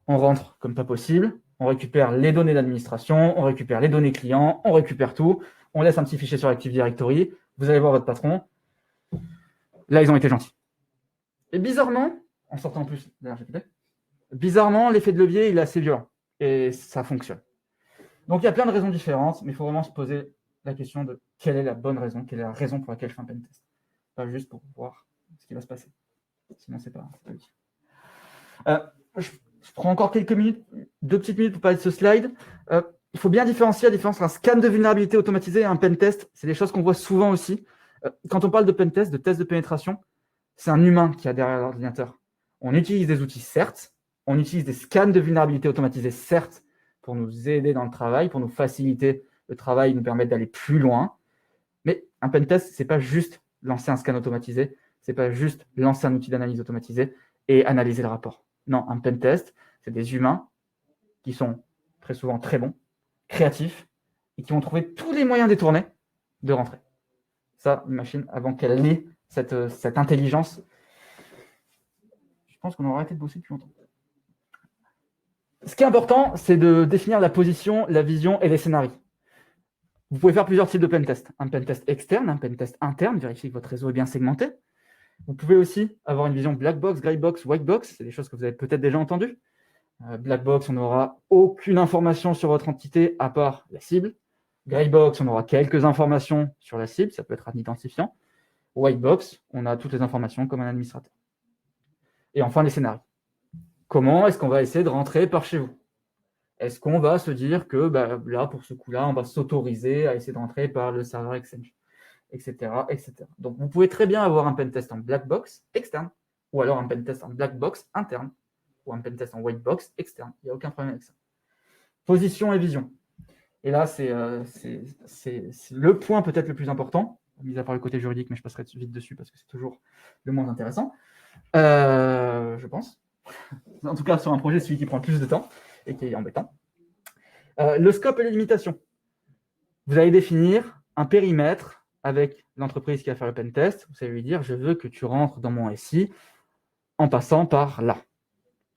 On rentre comme pas possible. On récupère les données d'administration, on récupère les données clients, on récupère tout. On laisse un petit fichier sur Active Directory. Vous allez voir votre patron. Là, ils ont été gentils. Et bizarrement, en sortant en plus de RGPD, bizarrement, l'effet de levier, il est assez violent. Et ça fonctionne. Donc, il y a plein de raisons différentes, mais il faut vraiment se poser la question de quelle est la bonne raison, quelle est la raison pour laquelle je fais un pentest. Pas juste pour voir ce qui va se passer. Sinon, c'est pas utile. Je prends encore quelques minutes, 2 petites minutes pour parler de ce slide. Il faut bien différencier la différence entre un scan de vulnérabilité automatisé et un pentest. C'est des choses qu'on voit souvent aussi. Quand on parle de pentest, de test de pénétration, c'est un humain qui a derrière l'ordinateur. On utilise des outils, certes. On utilise des scans de vulnérabilité automatisés, certes, pour nous aider dans le travail, pour nous faciliter le travail, nous permettre d'aller plus loin. Mais un pentest, ce n'est pas juste lancer un scan automatisé, ce n'est pas juste lancer un outil d'analyse automatisé et analyser le rapport. Non, un pentest, c'est des humains qui sont très souvent très bons, créatifs, et qui vont trouver tous les moyens détournés de rentrer. Ça, une machine, avant qu'elle ait cette intelligence, je pense qu'on aurait arrêté de bosser depuis longtemps. Ce qui est important, c'est de définir la position, la vision et les scénarios. Vous pouvez faire plusieurs types de pentest. Un pentest externe, un pentest interne, vérifier que votre réseau est bien segmenté. Vous pouvez aussi avoir une vision black box, grey box, white box. C'est des choses que vous avez peut-être déjà entendues. Black box, on n'aura aucune information sur votre entité à part la cible. Grey box, on aura quelques informations sur la cible. Ça peut être un identifiant. White box, on a toutes les informations comme un administrateur. Et enfin, les scénarios. Comment est-ce qu'on va essayer de rentrer par chez vous? Est-ce qu'on va se dire que là, pour ce coup-là, on va s'autoriser à essayer de rentrer par le serveur Exchange, etc., etc. Donc, vous pouvez très bien avoir un pentest en black box externe, ou alors un pentest en black box interne, ou un pentest en white box externe. Il n'y a aucun problème avec ça. Position et vision. Et là, c'est le point peut-être le plus important, mis à part le côté juridique, mais je passerai vite dessus parce que c'est toujours le moins intéressant, je pense. En tout cas, sur un projet, celui qui prend le plus de temps et qui est embêtant. Le scope et les limitations. Vous allez définir un périmètre avec l'entreprise qui va faire le pentest. Vous allez lui dire, je veux que tu rentres dans mon SI en passant par là.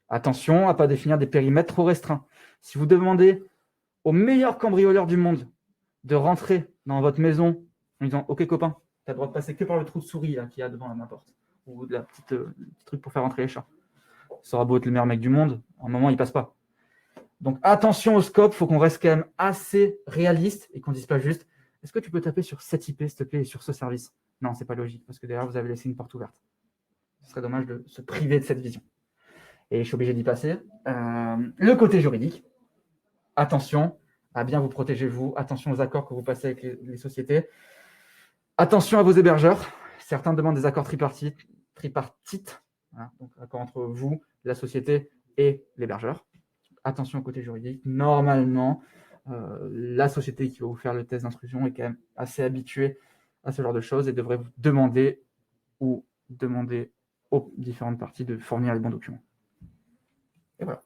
Attention à ne pas définir des périmètres trop restreints. Si vous demandez au meilleur cambrioleur du monde de rentrer dans votre maison en disant, ok copain, tu as le droit de passer que par le trou de souris qu'il y a devant la porte, ou de la petite truc pour faire rentrer les chats. Ça aura beau être le meilleur mec du monde, à un moment, il passe pas. Donc, attention au scope, il faut qu'on reste quand même assez réaliste et qu'on ne dise pas juste « Est-ce que tu peux taper sur cette IP, s'il te plaît, et sur ce service ?» Non, ce n'est pas logique, parce que derrière, vous avez laissé une porte ouverte. Ce serait dommage de se priver de cette vision. Et je suis obligé d'y passer. Le côté juridique. Attention à bien vous protéger, vous. Attention aux accords que vous passez avec les sociétés. Attention à vos hébergeurs. Certains demandent des accords tripartites. Voilà, donc, accord entre vous, la société et l'hébergeur. Attention au côté juridique. Normalement, la société qui va vous faire le test d'intrusion est quand même assez habituée à ce genre de choses et devrait vous demander ou demander aux différentes parties de fournir les bons documents. Et voilà.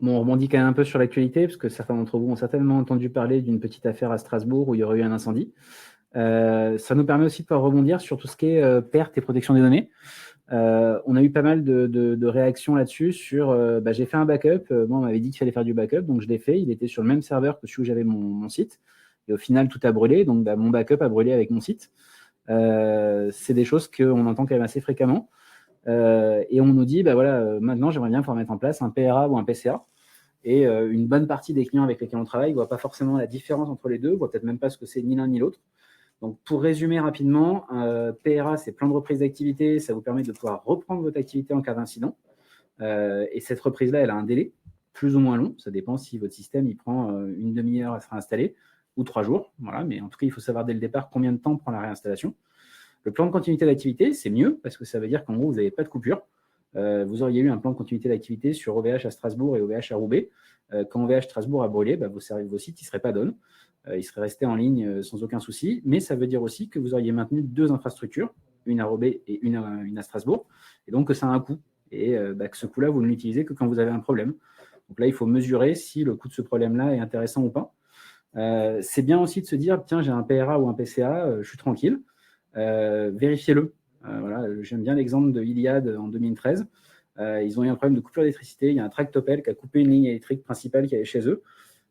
Bon, on rebondit quand même un peu sur l'actualité, parce que certains d'entre vous ont certainement entendu parler d'une petite affaire à Strasbourg où il y aurait eu un incendie. Ça nous permet aussi de pouvoir rebondir sur tout ce qui est perte et protection des données. On a eu pas mal de réactions là-dessus sur j'ai fait un backup, moi on m'avait dit qu'il fallait faire du backup, donc je l'ai fait, il était sur le même serveur que celui où j'avais mon site, et au final tout a brûlé, donc mon backup a brûlé avec mon site. C'est des choses qu'on entend quand même assez fréquemment, et on nous dit maintenant j'aimerais bien pouvoir mettre en place un PRA ou un PCA, et une bonne partie des clients avec lesquels on travaille ne voient pas forcément la différence entre les deux, ne voient peut-être même pas ce que c'est ni l'un ni l'autre. Donc, pour résumer rapidement, PRA, c'est plan de reprise d'activité. Ça vous permet de pouvoir reprendre votre activité en cas d'incident. Et cette reprise-là, elle a un délai plus ou moins long. Ça dépend si votre système il prend une demi-heure à se réinstaller ou 3 jours. Voilà. Mais en tout cas, il faut savoir dès le départ combien de temps prend la réinstallation. Le plan de continuité d'activité, c'est mieux parce que ça veut dire qu'en gros, vous n'avez pas de coupure. vous auriez eu un plan de continuité d'activité sur OVH à Strasbourg et OVH à Roubaix. Quand OVH Strasbourg a brûlé, vos sites ne seraient pas down. Ils seraient restés en ligne sans aucun souci. Mais ça veut dire aussi que vous auriez maintenu 2 infrastructures, une à Roubaix et une à Strasbourg, et donc que ça a un coût. Et que ce coût-là, vous ne l'utilisez que quand vous avez un problème. Donc là, il faut mesurer si le coût de ce problème-là est intéressant ou pas. C'est bien aussi de se dire, tiens, j'ai un PRA ou un PCA, je suis tranquille, vérifiez-le. Voilà, j'aime bien l'exemple de Iliad en 2013. Ils ont eu un problème de coupure d'électricité. Il y a un tractopelle qui a coupé une ligne électrique principale qui avait chez eux.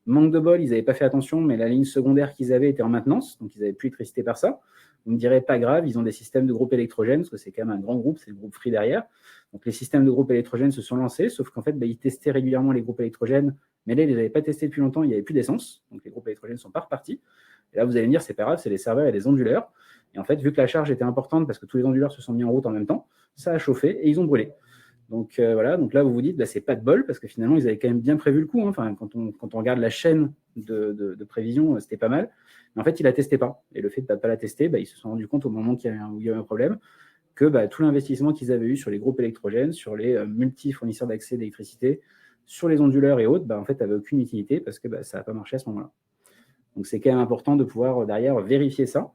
Manque de bol, ils n'avaient pas fait attention, mais la ligne secondaire qu'ils avaient était en maintenance, donc ils n'avaient plus d'électricité par ça. Vous me direz, pas grave, ils ont des systèmes de groupe électrogène, parce que c'est quand même un grand groupe, c'est le groupe Free derrière. Donc les systèmes de groupe électrogène se sont lancés, sauf qu'en fait, ils testaient régulièrement les groupes électrogènes, mais là, ils ne les avaient pas testés depuis longtemps, il n'y avait plus d'essence, donc les groupes électrogènes ne sont pas repartis. Et là, vous allez me dire, c'est pas grave, c'est les serveurs et les onduleurs. Et en fait, vu que la charge était importante, parce que tous les onduleurs se sont mis en route en même temps, ça a chauffé et ils ont brûlé. Donc voilà, donc là vous vous dites, c'est pas de bol, parce que finalement ils avaient quand même bien prévu le coup. Hein. Enfin, quand on regarde la chaîne de prévision, c'était pas mal. Mais en fait, ils la testaient pas. Et le fait de ne pas la tester, ils se sont rendus compte au moment où il y avait un problème que tout l'investissement qu'ils avaient eu sur les groupes électrogènes, sur les multi-fournisseurs d'accès d'électricité, sur les onduleurs et autres, en fait, n'avait aucune utilité parce que ça n'a pas marché à ce moment-là. Donc c'est quand même important de pouvoir derrière vérifier ça.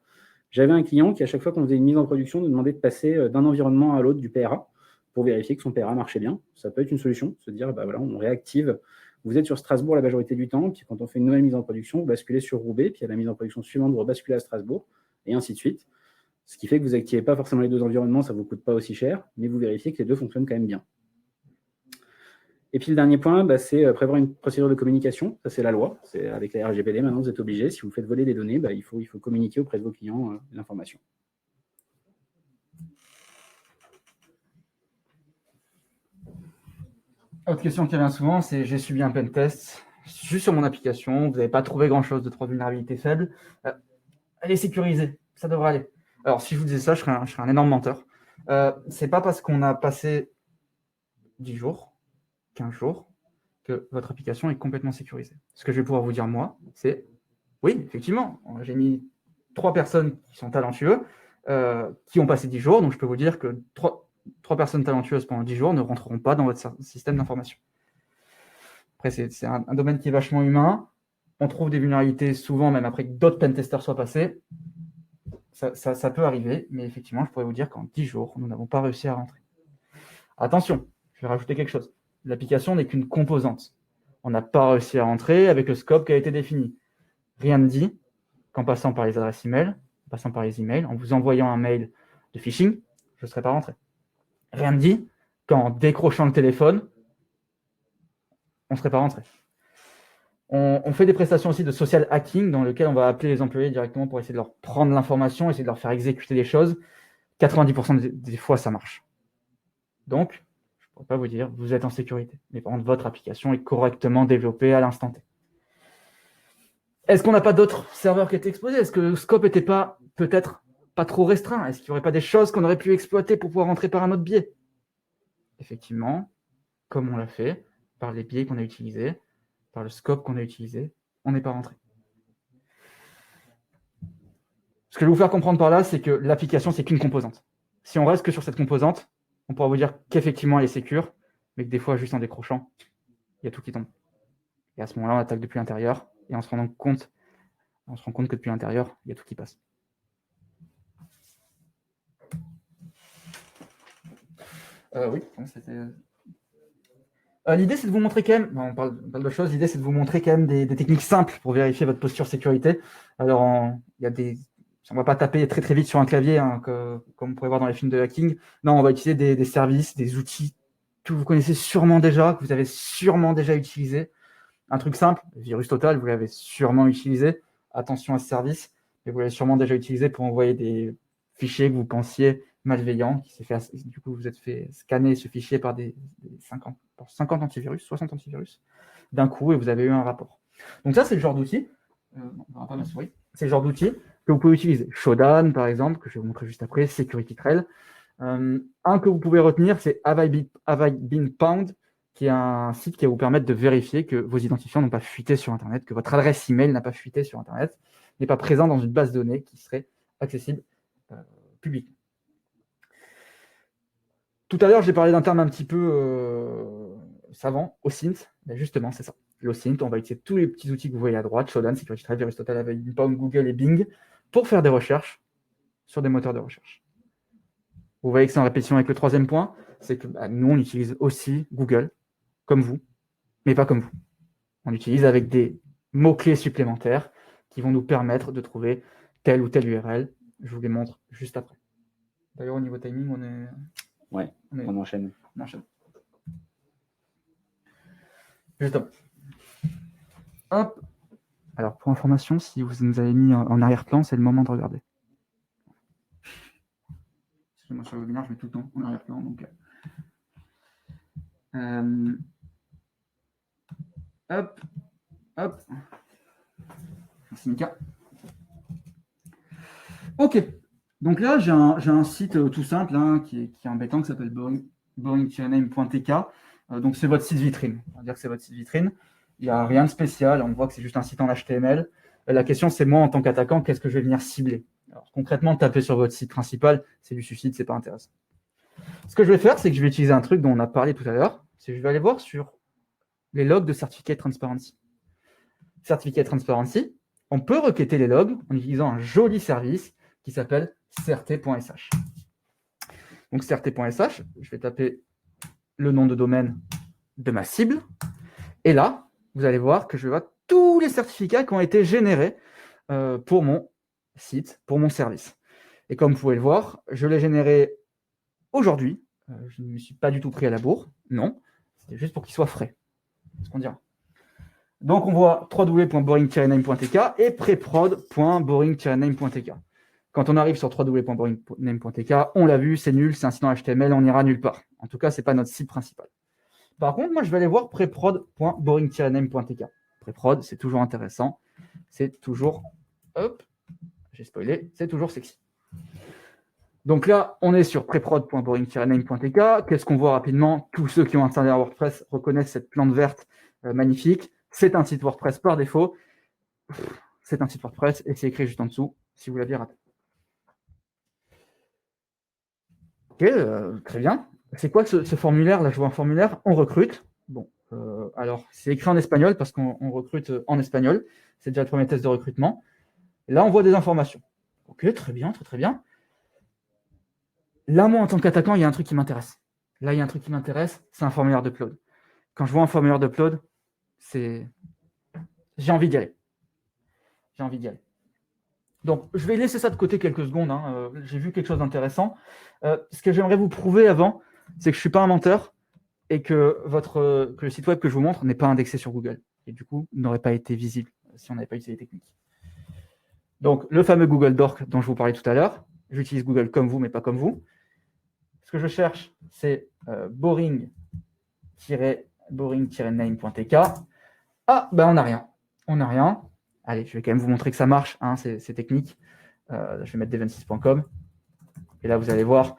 J'avais un client qui, à chaque fois qu'on faisait une mise en production, nous demandait de passer d'un environnement à l'autre du PRA pour vérifier que son PRA marchait bien. Ça peut être une solution, se dire, voilà, on réactive. Vous êtes sur Strasbourg la majorité du temps, puis quand on fait une nouvelle mise en production, vous basculez sur Roubaix, puis à la mise en production suivante, vous rebasculez à Strasbourg, et ainsi de suite. Ce qui fait que vous n'activez pas forcément les 2 environnements, ça ne vous coûte pas aussi cher, mais vous vérifiez que les 2 fonctionnent quand même bien. Et puis le dernier point, c'est prévoir une procédure de communication. Ça, c'est la loi. C'est avec la RGPD, maintenant, vous êtes obligé. Si vous faites voler des données, il faut communiquer auprès de vos clients l'information. Autre question qui revient souvent, c'est j'ai subi un pen test juste sur mon application, vous n'avez pas trouvé grand-chose de 3 vulnérabilités faibles. Elle est sécurisée, ça devrait aller. Alors, si je vous disais ça, je serais un énorme menteur. C'est pas parce qu'on a passé 10 jours, 15 jours, que votre application est complètement sécurisée. Ce que je vais pouvoir vous dire, moi, c'est oui, effectivement, j'ai mis 3 personnes qui sont talentueuses, qui ont passé 10 jours, donc je peux vous dire que 3 personnes talentueuses pendant 10 jours ne rentreront pas dans votre système d'information. Après, c'est un domaine qui est vachement humain. On trouve des vulnérabilités souvent, même après que d'autres pentesters soient passés. Ça peut arriver, mais effectivement, je pourrais vous dire qu'en 10 jours, nous n'avons pas réussi à rentrer. Attention, je vais rajouter quelque chose. L'application n'est qu'une composante. On n'a pas réussi à rentrer avec le scope qui a été défini. Rien ne dit qu'en passant par les adresses email, en passant par les emails, en vous envoyant un mail de phishing, je ne serai pas rentré. Rien ne dit qu'en décrochant le téléphone, on ne serait pas rentré. On fait des prestations aussi de social hacking dans lesquelles on va appeler les employés directement pour essayer de leur prendre l'information, essayer de leur faire exécuter des choses. 90% des fois, ça marche. Donc, je ne pourrais pas vous dire, vous êtes en sécurité. Mais par contre, votre application est correctement développée à l'instant T. Est-ce qu'on n'a pas d'autres serveurs qui étaient exposés? Est-ce que le scope n'était pas peut-être pas trop restreint? Est-ce qu'il n'y aurait pas des choses qu'on aurait pu exploiter pour pouvoir rentrer par un autre biais? Effectivement, comme on l'a fait, par les biais qu'on a utilisés, par le scope qu'on a utilisé, on n'est pas rentré. Ce que je vais vous faire comprendre par là, c'est que l'application, c'est qu'une composante. Si on reste que sur cette composante, on pourra vous dire qu'effectivement, elle est sécure, mais que des fois, juste en décrochant, il y a tout qui tombe. Et à ce moment-là, on attaque depuis l'intérieur, et on se rend compte que depuis l'intérieur, il y a tout qui passe. Oui, c'était... l'idée, c'est de vous montrer quand même, on parle de choses, l'idée, c'est de vous montrer quand même des techniques simples pour vérifier votre posture sécurité. Alors, il y a des... On ne va pas taper très très vite sur un clavier, hein, comme on pourrait voir dans les films de hacking. Non, on va utiliser des services, des outils que vous connaissez sûrement déjà, que vous avez sûrement déjà utilisé. Un truc simple, Virus Total, vous l'avez sûrement utilisé. Attention à ce service, mais vous l'avez sûrement déjà utilisé pour envoyer des fichiers que vous pensiez malveillants. Du coup, vous êtes fait scanner ce fichier par des 50 antivirus, 60 antivirus d'un coup, et vous avez eu un rapport. Donc ça, c'est le genre d'outil. On va pas ma souris. C'est le genre d'outil que vous pouvez utiliser. Shodan, par exemple, que je vais vous montrer juste après, SecurityTrail. Un que vous pouvez retenir, c'est Have I Been Pwned, qui est un site qui va vous permettre de vérifier que vos identifiants n'ont pas fuité sur Internet, que votre adresse email n'a pas fuité sur Internet, n'est pas présent dans une base de données qui serait accessible publiquement. Tout à l'heure, j'ai parlé d'un terme un petit peu savant, OSINT. Mais justement, c'est ça. L'OSINT, on va utiliser tous les petits outils que vous voyez à droite, Shodan, Security Drive, Aristotle, Avaypom, Google et Bing, pour faire des recherches sur des moteurs de recherche. Vous voyez que c'est en répétition avec le troisième point, c'est que nous, on utilise aussi Google, comme vous, mais pas comme vous. On l'utilise avec des mots-clés supplémentaires qui vont nous permettre de trouver telle ou telle URL. Je vous les montre juste après. D'ailleurs, au niveau timing, on est... Ouais, on enchaîne. On enchaîne. Justement. Hop. Alors, pour information, si vous nous avez mis en arrière-plan, c'est le moment de regarder. Moi, sur le webinaire, je mets tout le temps en arrière-plan. Donc, hop. Hop. Merci, Mika. Ok. Donc là, j'ai un site tout simple hein, qui est embêtant, qui s'appelle boring-name.tk. Donc, c'est votre site vitrine. On va dire que c'est votre site vitrine. Il n'y a rien de spécial. On voit que c'est juste un site en HTML. La question, c'est moi, en tant qu'attaquant, qu'est-ce que je vais venir cibler? Alors, concrètement, taper sur votre site principal, c'est du suicide, c'est pas intéressant. Ce que je vais faire, c'est que je vais utiliser un truc dont on a parlé tout à l'heure. C'est que je vais aller voir sur les logs de Certificate Transparency. Certificate Transparency, on peut requêter les logs en utilisant un joli service qui s'appelle crt.sh. Donc crt.sh, je vais taper le nom de domaine de ma cible. Et là, vous allez voir que je vais voir tous les certificats qui ont été générés pour mon site, pour mon service. Et comme vous pouvez le voir, je l'ai généré aujourd'hui. Je ne me suis pas du tout pris à la bourre. Non, c'était juste pour qu'il soit frais. C'est ce qu'on dira. Donc, on voit www.boring-name.tk et preprod.boring-name.tk. Quand on arrive sur www.boring-name.tk, on l'a vu, c'est nul, c'est un site en HTML, on n'ira nulle part. En tout cas, ce n'est pas notre site principal. Par contre, moi, je vais aller voir preprod.boring-name.tk. Preprod, c'est toujours intéressant. C'est toujours... Hop, j'ai spoilé, c'est toujours sexy. Donc là, on est sur preprod.boring-name.tk. Qu'est-ce qu'on voit rapidement? Tous ceux qui ont installé un WordPress reconnaissent cette plante verte magnifique. C'est un site WordPress par défaut. C'est un site WordPress et c'est écrit juste en dessous si vous l'aviez raté. Ok, très bien. C'est quoi ce formulaire? Là, je vois un formulaire. On recrute. Bon, alors, c'est écrit en espagnol parce qu'on recrute en espagnol. C'est déjà le premier test de recrutement. Et là, on voit des informations. Ok, très bien, très bien. Là, moi, en tant qu'attaquant, il y a un truc qui m'intéresse. Là, il y a un truc qui m'intéresse, c'est un formulaire d'upload. Quand je vois un formulaire d'upload, j'ai envie d'y aller. J'ai envie d'y aller. Donc, je vais laisser ça de côté quelques secondes. Hein. J'ai vu quelque chose d'intéressant. Ce que j'aimerais vous prouver avant, c'est que je ne suis pas un menteur et que le site web que je vous montre n'est pas indexé sur Google. Et du coup, n'aurait pas été visible si on n'avait pas utilisé les techniques. Donc, le fameux Google Dork dont je vous parlais tout à l'heure, j'utilise Google comme vous, mais pas comme vous. Ce que je cherche, c'est boring-name.tk. Ah, ben on n'a rien. On n'a rien. Allez, je vais quand même vous montrer que ça marche, hein, c'est technique. Je vais mettre dev26.com. Et là, vous allez voir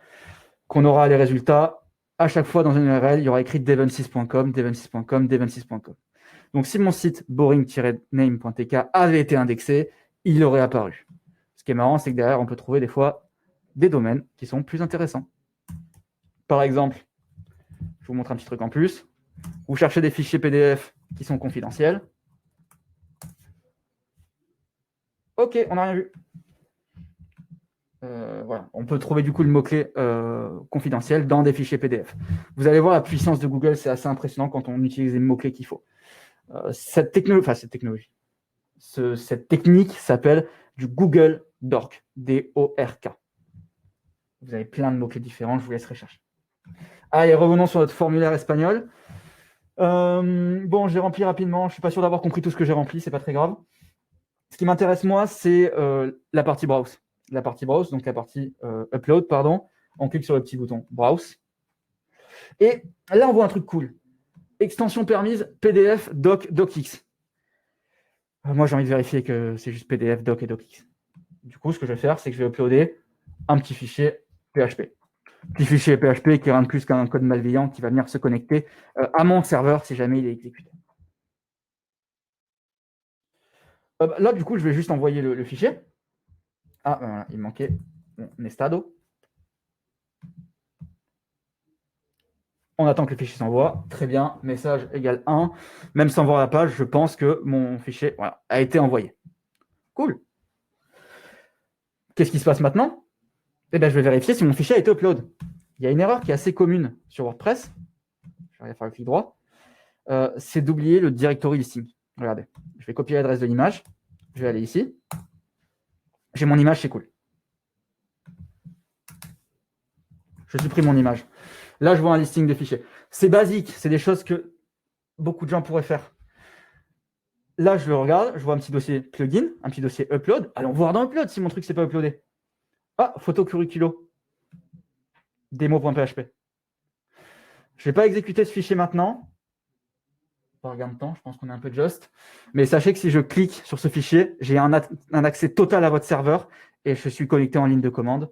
qu'on aura les résultats. À chaque fois, dans une URL, il y aura écrit dev26.com, dev26.com, dev26.com. Donc, si mon site boring-name.tk avait été indexé, il aurait apparu. Ce qui est marrant, c'est que derrière, on peut trouver des fois des domaines qui sont plus intéressants. Par exemple, je vous montre un petit truc en plus. Vous cherchez des fichiers PDF qui sont confidentiels. Ok, on n'a rien vu. Voilà. On peut trouver du coup le mot-clé confidentiel dans des fichiers PDF. Vous allez voir la puissance de Google, c'est assez impressionnant quand on utilise les mots-clés qu'il faut. Cette technique s'appelle du Google Dork, D-O-R-K. Vous avez plein de mots-clés différents, je vous laisserai chercher. Allez, revenons sur notre formulaire espagnol. Bon, j'ai rempli rapidement. Je ne suis pas sûr d'avoir compris tout ce que j'ai rempli, c'est pas très grave. Ce qui m'intéresse, moi, c'est la partie browse. La partie browse, donc la partie upload, pardon. On clique sur le petit bouton browse. Et là, on voit un truc cool. Extension permise, PDF, doc, docx. Moi, j'ai envie de vérifier que c'est juste PDF, doc et docx. Du coup, ce que je vais faire, c'est que je vais uploader un petit fichier PHP. Petit fichier PHP qui est rien de plus qu'un code malveillant qui va venir se connecter à mon serveur si jamais il est exécuté. Là, du coup, je vais juste envoyer le fichier. Ah, voilà, il manquait mon estado. On attend que le fichier s'envoie. Très bien, message égale 1. Même sans voir la page, je pense que mon fichier a été envoyé. Cool. Qu'est-ce qui se passe maintenant? Je vais vérifier si mon fichier a été upload. Il y a une erreur qui est assez commune sur WordPress. Je vais faire le clic droit. C'est d'oublier le directory listing. Regardez, je vais copier l'adresse de l'image. Je vais aller ici. J'ai mon image, c'est cool. Je supprime mon image. Là, je vois un listing de fichiers. C'est basique, c'est des choses que beaucoup de gens pourraient faire. Là, je le regarde, je vois un petit dossier plugin, un petit dossier upload. Allons voir dans upload si mon truc, c'est pas uploadé. Ah, photo curriculo. Démo.php. Je ne vais pas exécuter ce fichier maintenant. Par gain de temps, je pense qu'on est un peu juste. Mais sachez que si je clique sur ce fichier, j'ai un accès total à votre serveur et je suis connecté en ligne de commande.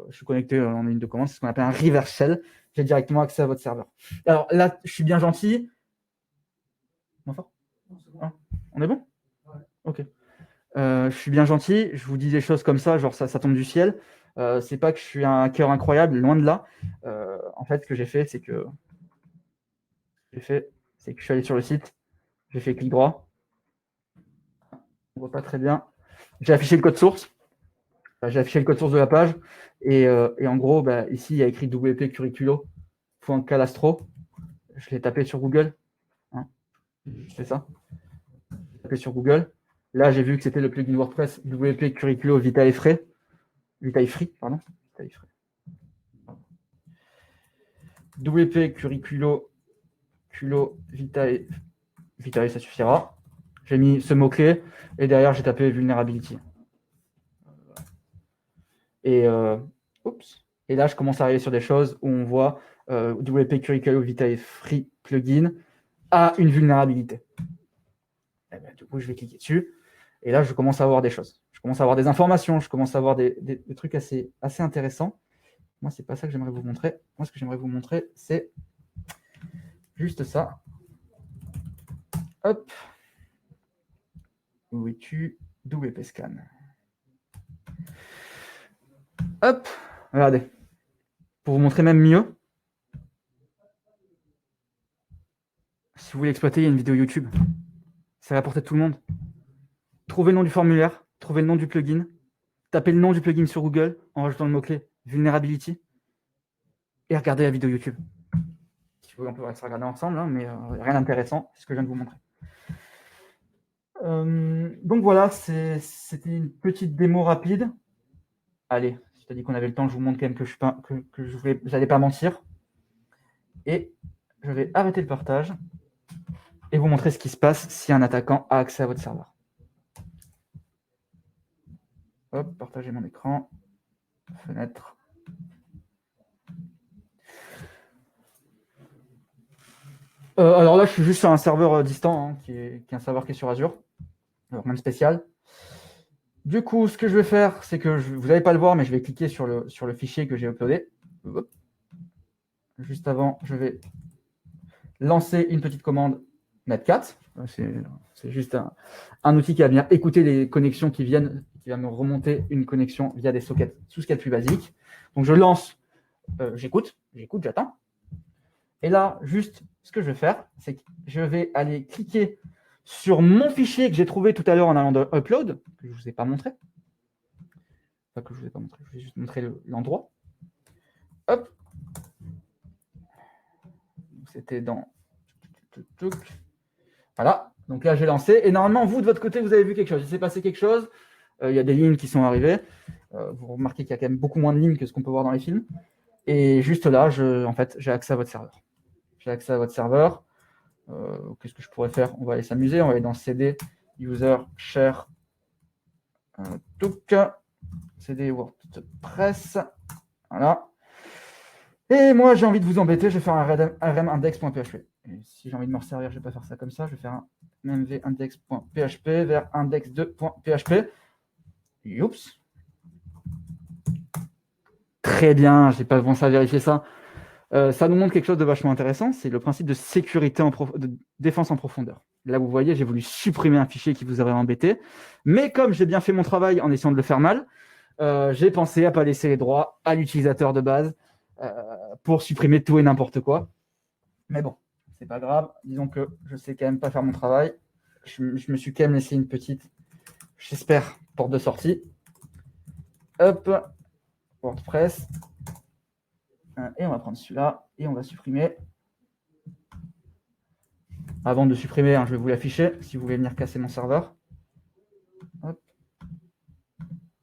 Je suis connecté en ligne de commande, c'est ce qu'on appelle un reverse shell. J'ai directement accès à votre serveur. Alors là, je suis bien gentil. Bonsoir. On est bon? Ok. Je suis bien gentil, je vous dis des choses comme ça, genre ça tombe du ciel. C'est pas que je suis un hacker incroyable, loin de là. En fait, ce que j'ai fait, c'est que je suis allé sur le site, j'ai fait clic droit. On voit pas très bien. J'ai affiché le code source. J'ai affiché le code source de la page. Et en gros, ici, il y a écrit wp-curriculo.calastro. Je l'ai tapé sur Google. Hein. C'est ça. J'ai tapé sur Google. Là, j'ai vu que c'était le plugin WordPress WP Curriculo Vitae Free. WP Curriculo Vitae, ça suffira. J'ai mis ce mot-clé et derrière, j'ai tapé vulnerability. Et là, je commence à arriver sur des choses où on voit WP Curriculo Vitae Free plugin a une vulnérabilité. Du coup, je vais cliquer dessus. Et là, je commence à avoir des choses. Je commence à avoir des informations. Je commence à avoir des trucs assez intéressants. Moi, c'est pas ça que j'aimerais vous montrer. Moi, ce que j'aimerais vous montrer, c'est juste ça. Hop. Où es-tu? WP Scan. Hop. Regardez. Pour vous montrer même mieux. Si vous voulez exploiter, il y a une vidéo YouTube. C'est à la portée de tout le monde. Trouvez le nom du formulaire, trouvez le nom du plugin, tapez le nom du plugin sur Google en rajoutant le mot-clé vulnerability et regardez la vidéo YouTube. Si vous voulez, on peut se regarder ensemble, hein, mais rien d'intéressant, c'est ce que je viens de vous montrer. Donc voilà, c'était une petite démo rapide. Allez, je t'ai dit qu'on avait le temps, je vous montre quand même que je n'allais pas mentir. Et je vais arrêter le partage et vous montrer ce qui se passe si un attaquant a accès à votre serveur. Hop, partager mon écran. Fenêtre. Alors là, je suis juste sur un serveur distant, hein, qui est un serveur qui est sur Azure. Alors, même spécial. Du coup, ce que je vais faire, c'est que vous n'allez pas le voir, mais je vais cliquer sur le fichier que j'ai uploadé. Hop. Juste avant, je vais lancer une petite commande netcat. C'est juste un outil qui va venir écouter les connexions qui viennent, qui va me remonter une connexion via des sockets, tout ce qu'il y a de plus basique. Donc je lance, j'écoute, j'attends. Et là, juste ce que je vais faire, c'est que je vais aller cliquer sur mon fichier que j'ai trouvé tout à l'heure en allant de upload, que je ne vous ai pas montré. Enfin, que je ne vous ai pas montré, je vais juste montrer l'endroit. Hop. C'était dans... Voilà, donc là j'ai lancé. Et normalement, vous, de votre côté, vous avez vu quelque chose. Il s'est passé quelque chose. Il y a des lignes qui sont arrivées. Vous remarquez qu'il y a quand même beaucoup moins de lignes que ce qu'on peut voir dans les films. Et juste là, j'ai accès à votre serveur. J'ai accès à votre serveur. Qu'est-ce que je pourrais faire? On va aller s'amuser. On va aller dans CD, User, Share, CD WordPress. Voilà. Et moi, j'ai envie de vous embêter. Je vais faire un rmindex.php. Et si j'ai envie de me resservir, je ne vais pas faire ça comme ça. Je vais faire un mvindex.php vers index2.php. Youps. Très bien, je n'ai pas pensé à vérifier ça. Ça nous montre quelque chose de vachement intéressant. C'est le principe de sécurité, de défense en profondeur. Là, vous voyez, j'ai voulu supprimer un fichier qui vous aurait embêté. Mais comme j'ai bien fait mon travail en essayant de le faire mal, j'ai pensé à ne pas laisser les droits à l'utilisateur de base. pour supprimer tout et n'importe quoi. Mais bon, c'est pas grave. Disons que je sais quand même pas faire mon travail. Je me suis quand même laissé une petite, j'espère, porte de sortie. Hop, WordPress. Et on va prendre celui-là et on va supprimer. Avant de supprimer, je vais vous l'afficher si vous voulez venir casser mon serveur. Hop.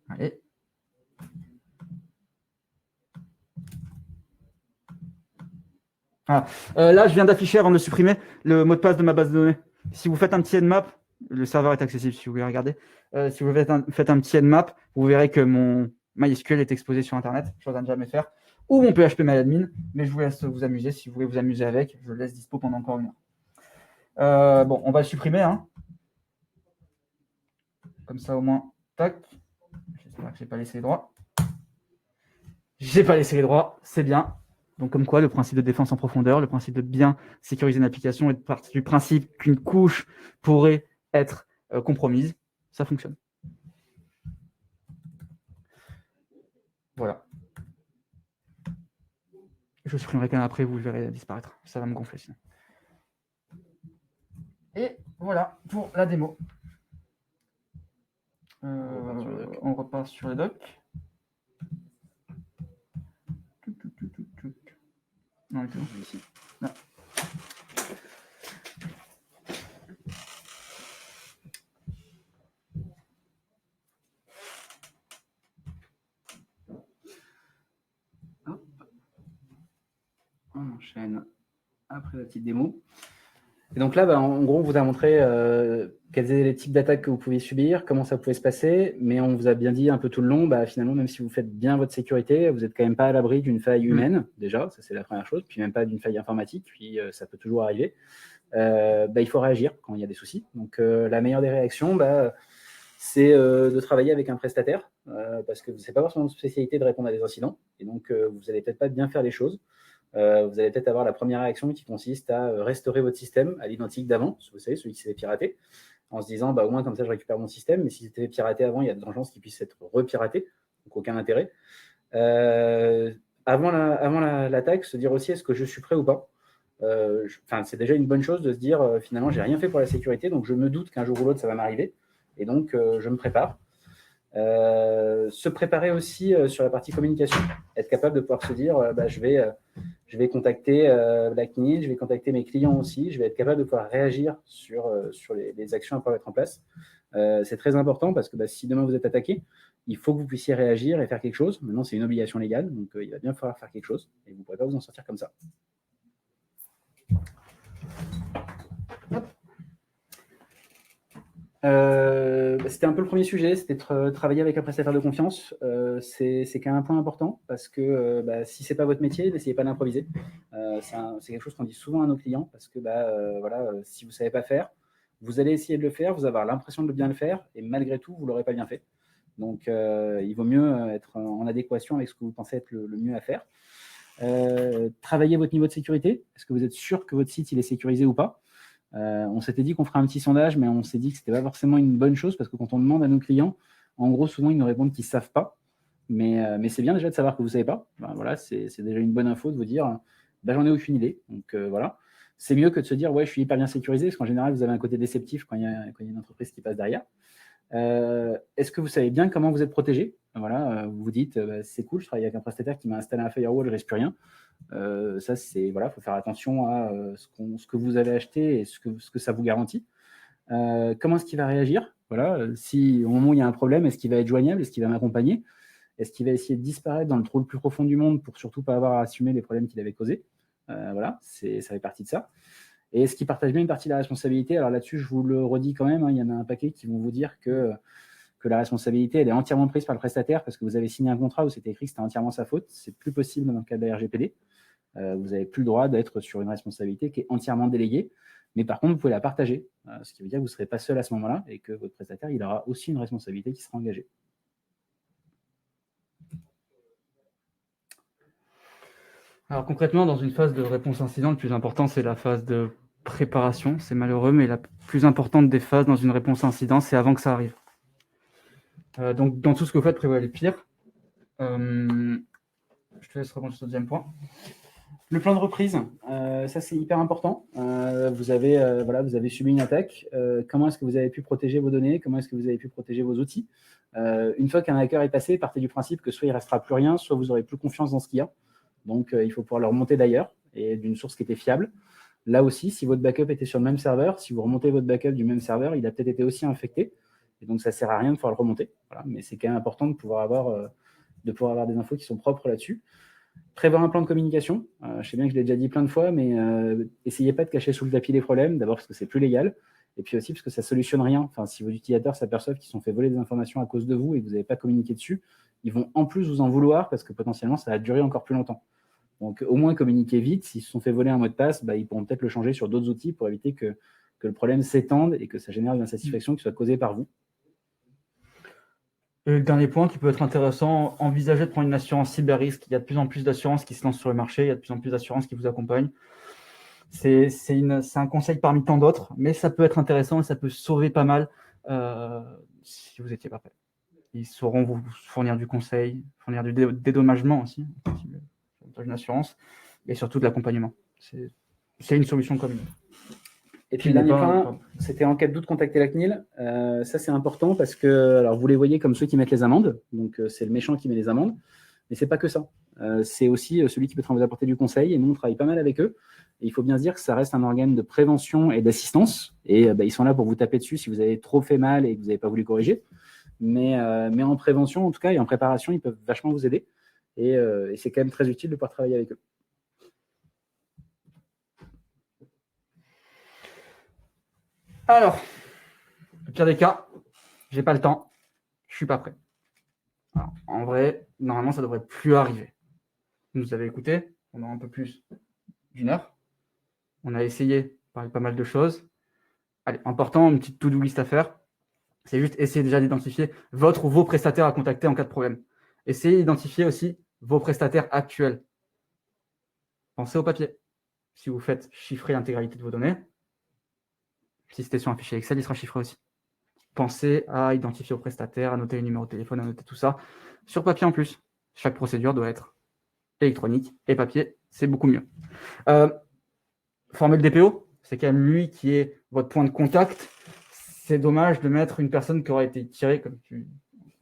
Allez. Là, je viens d'afficher avant de supprimer le mot de passe de ma base de données. Si vous faites un petit nmap, le serveur est accessible si vous voulez regarder. Si vous faites un petit nmap, vous verrez que mon MySQL est exposé sur Internet, chose à ne jamais faire, ou mon PHPMyAdmin, mais je vous laisse vous amuser. Si vous voulez vous amuser avec, je le laisse dispo pendant encore une heure. Bon, on va le supprimer. Comme ça, au moins, tac. J'espère que je n'ai pas laissé les droits. J'ai pas laissé les droits, c'est bien. Donc, comme quoi, le principe de défense en profondeur, le principe de bien sécuriser une application et de partir du principe qu'une couche pourrait être compromise, ça fonctionne. Voilà. Je supprimerai quand même après, vous le verrez disparaître. Ça va me gonfler sinon. Et voilà pour la démo. On repart sur les docs. Non, c'est bon. Ici. Là. Hop. On enchaîne après la petite démo. Et donc là, en gros, on vous a montré quels étaient les types d'attaques que vous pouviez subir, comment ça pouvait se passer, mais on vous a bien dit un peu tout le long, finalement, même si vous faites bien votre sécurité, vous n'êtes quand même pas à l'abri d'une faille humaine, déjà, ça c'est la première chose, puis même pas d'une faille informatique, puis ça peut toujours arriver. Il faut réagir quand il y a des soucis. Donc la meilleure des réactions, c'est de travailler avec un prestataire, parce que ce n'est pas forcément une spécialité de répondre à des incidents, et donc vous n'allez peut-être pas bien faire les choses. Vous allez peut-être avoir la première réaction qui consiste à restaurer votre système à l'identique d'avant, vous savez, celui qui s'est piraté, en se disant au moins comme ça je récupère mon système, mais si c'était piraté avant, il y a de grandes chances qu'il puisse être repiraté, donc aucun intérêt. Avant l'attaque, se dire aussi est-ce que je suis prêt ou pas. C'est déjà une bonne chose de se dire finalement j'ai rien fait pour la sécurité, donc je me doute qu'un jour ou l'autre ça va m'arriver, et donc je me prépare. Se préparer aussi sur la partie communication, être capable de pouvoir se dire je vais contacter la CNIL, je vais contacter mes clients aussi, je vais être capable de pouvoir réagir sur les actions à pouvoir mettre en place. C'est très important parce que si demain vous êtes attaqué, il faut que vous puissiez réagir et faire quelque chose. Maintenant, c'est une obligation légale, donc il va bien falloir faire quelque chose et vous ne pourrez pas vous en sortir comme ça. C'était un peu le premier sujet, c'était de travailler avec un prestataire de confiance. C'est quand même un point important parce que si ce n'est pas votre métier, n'essayez pas d'improviser. C'est quelque chose qu'on dit souvent à nos clients parce que si vous ne savez pas faire, vous allez essayer de le faire, vous allez avoir l'impression de bien le faire et malgré tout, vous ne l'aurez pas bien fait. Donc, il vaut mieux être en adéquation avec ce que vous pensez être le mieux à faire. Travaillez votre niveau de sécurité. Est-ce que vous êtes sûr que votre site il est sécurisé ou pas? On s'était dit qu'on ferait un petit sondage, mais on s'est dit que ce n'était pas forcément une bonne chose parce que quand on demande à nos clients, en gros, souvent, ils nous répondent qu'ils ne savent pas. Mais c'est bien déjà de savoir que vous ne savez pas. Voilà, c'est déjà une bonne info de vous dire j'en ai aucune idée. Donc voilà. C'est mieux que de se dire je suis hyper bien sécurisé parce qu'en général, vous avez un côté déceptif quand il y a une entreprise qui passe derrière. Est-ce que vous savez bien comment vous êtes protégé? Voilà, vous vous dites c'est cool, je travaille avec un prestataire qui m'a installé un firewall, je ne risque plus rien. Ça, c'est faut faire attention à ce que vous avez acheté et ce que ça vous garantit. Comment est-ce qu'il va réagir? Voilà, si au moment où il y a un problème, est-ce qu'il va être joignable? Est-ce qu'il va m'accompagner? Est-ce qu'il va essayer de disparaître dans le trou le plus profond du monde pour surtout pas avoir à assumer les problèmes qu'il avait causés? Voilà, ça fait partie de ça. Et est-ce qu'ils partagent bien une partie de la responsabilité? Alors là-dessus, je vous le redis quand même, il y en a un paquet qui vont vous dire que la responsabilité, elle est entièrement prise par le prestataire parce que vous avez signé un contrat où c'était écrit que c'était entièrement sa faute. C'est plus possible dans le cadre de la RGPD. Vous n'avez plus le droit d'être sur une responsabilité qui est entièrement déléguée. Mais par contre, vous pouvez la partager, ce qui veut dire que vous ne serez pas seul à ce moment-là et que votre prestataire, il aura aussi une responsabilité qui sera engagée. Alors concrètement, dans une phase de réponse incident, le plus important, c'est la phase de préparation. C'est malheureux, mais la plus importante des phases dans une réponse incident, c'est avant que ça arrive. Donc dans tout ce que vous faites, prévoyez le pire. Je te laisse répondre sur le deuxième point. Le plan de reprise, ça c'est hyper important. Vous avez subi une attaque. Comment est-ce que vous avez pu protéger vos données? Comment est-ce que vous avez pu protéger vos outils? Une fois qu'un hacker est passé, partez du principe que soit il ne restera plus rien, soit vous n'aurez plus confiance dans ce qu'il y a. Donc il faut pouvoir le remonter d'ailleurs et d'une source qui était fiable. Là aussi, si votre backup était sur le même serveur, si vous remontez votre backup du même serveur, il a peut-être été aussi infecté. Et donc ça ne sert à rien de pouvoir le remonter. Voilà. Mais c'est quand même important de pouvoir avoir des infos qui sont propres là-dessus. Prévoir un plan de communication. Je sais bien que je l'ai déjà dit plein de fois, mais essayez pas de cacher sous le tapis les problèmes. D'abord parce que c'est plus légal, et puis aussi parce que ça solutionne rien. Enfin, si vos utilisateurs s'aperçoivent qu'ils se sont fait voler des informations à cause de vous et que vous n'avez pas communiqué dessus, ils vont en plus vous en vouloir parce que potentiellement ça va durer encore plus longtemps. Donc au moins communiquez vite. S'ils se sont fait voler un mot de passe, ils pourront peut-être le changer sur d'autres outils pour éviter que le problème s'étende et que ça génère une insatisfaction qui soit causée par vous. Et le dernier point qui peut être intéressant, envisagez de prendre une assurance cyber-risque. Il y a de plus en plus d'assurances qui se lancent sur le marché, il y a de plus en plus d'assurances qui vous accompagnent. C'est un conseil parmi tant d'autres, mais ça peut être intéressant et ça peut sauver pas mal si vous n'étiez pas prêt. Ils sauront vous fournir du conseil, fournir du dédommagement aussi, une assurance, et surtout de l'accompagnement. C'est une solution commune. Et puis le dernier point, c'était en cas de doute, contacter la CNIL. Ça, c'est important parce que, alors vous les voyez comme ceux qui mettent les amendes, donc c'est le méchant qui met les amendes, mais c'est pas que ça. C'est aussi celui qui peut vous apporter du conseil, et nous, on travaille pas mal avec eux. Et il faut bien se dire que ça reste un organe de prévention et d'assistance, et ils sont là pour vous taper dessus si vous avez trop fait mal et que vous n'avez pas voulu corriger. Mais en prévention, en tout cas, et en préparation, ils peuvent vachement vous aider, et c'est quand même très utile de pouvoir travailler avec eux. Alors, le pire des cas, j'ai pas le temps, je suis pas prêt. Alors, en vrai, normalement, ça devrait plus arriver. Vous nous avez écouté pendant un peu plus d'1 heure. On a essayé de parler pas mal de choses. Allez, important, une petite to-do list à faire. C'est juste essayer déjà d'identifier votre ou vos prestataires à contacter en cas de problème. Essayez d'identifier aussi vos prestataires actuels. Pensez au papier. Si vous faites chiffrer l'intégralité de vos données, si c'était sur un fichier Excel, il sera chiffré aussi. Pensez à identifier vos prestataires, à noter les numéros de téléphone, à noter tout ça. Sur papier en plus. Chaque procédure doit être électronique et papier, c'est beaucoup mieux. Former le DPO, c'est quand même lui qui est votre point de contact. C'est dommage de mettre une personne qui aurait été tirée, comme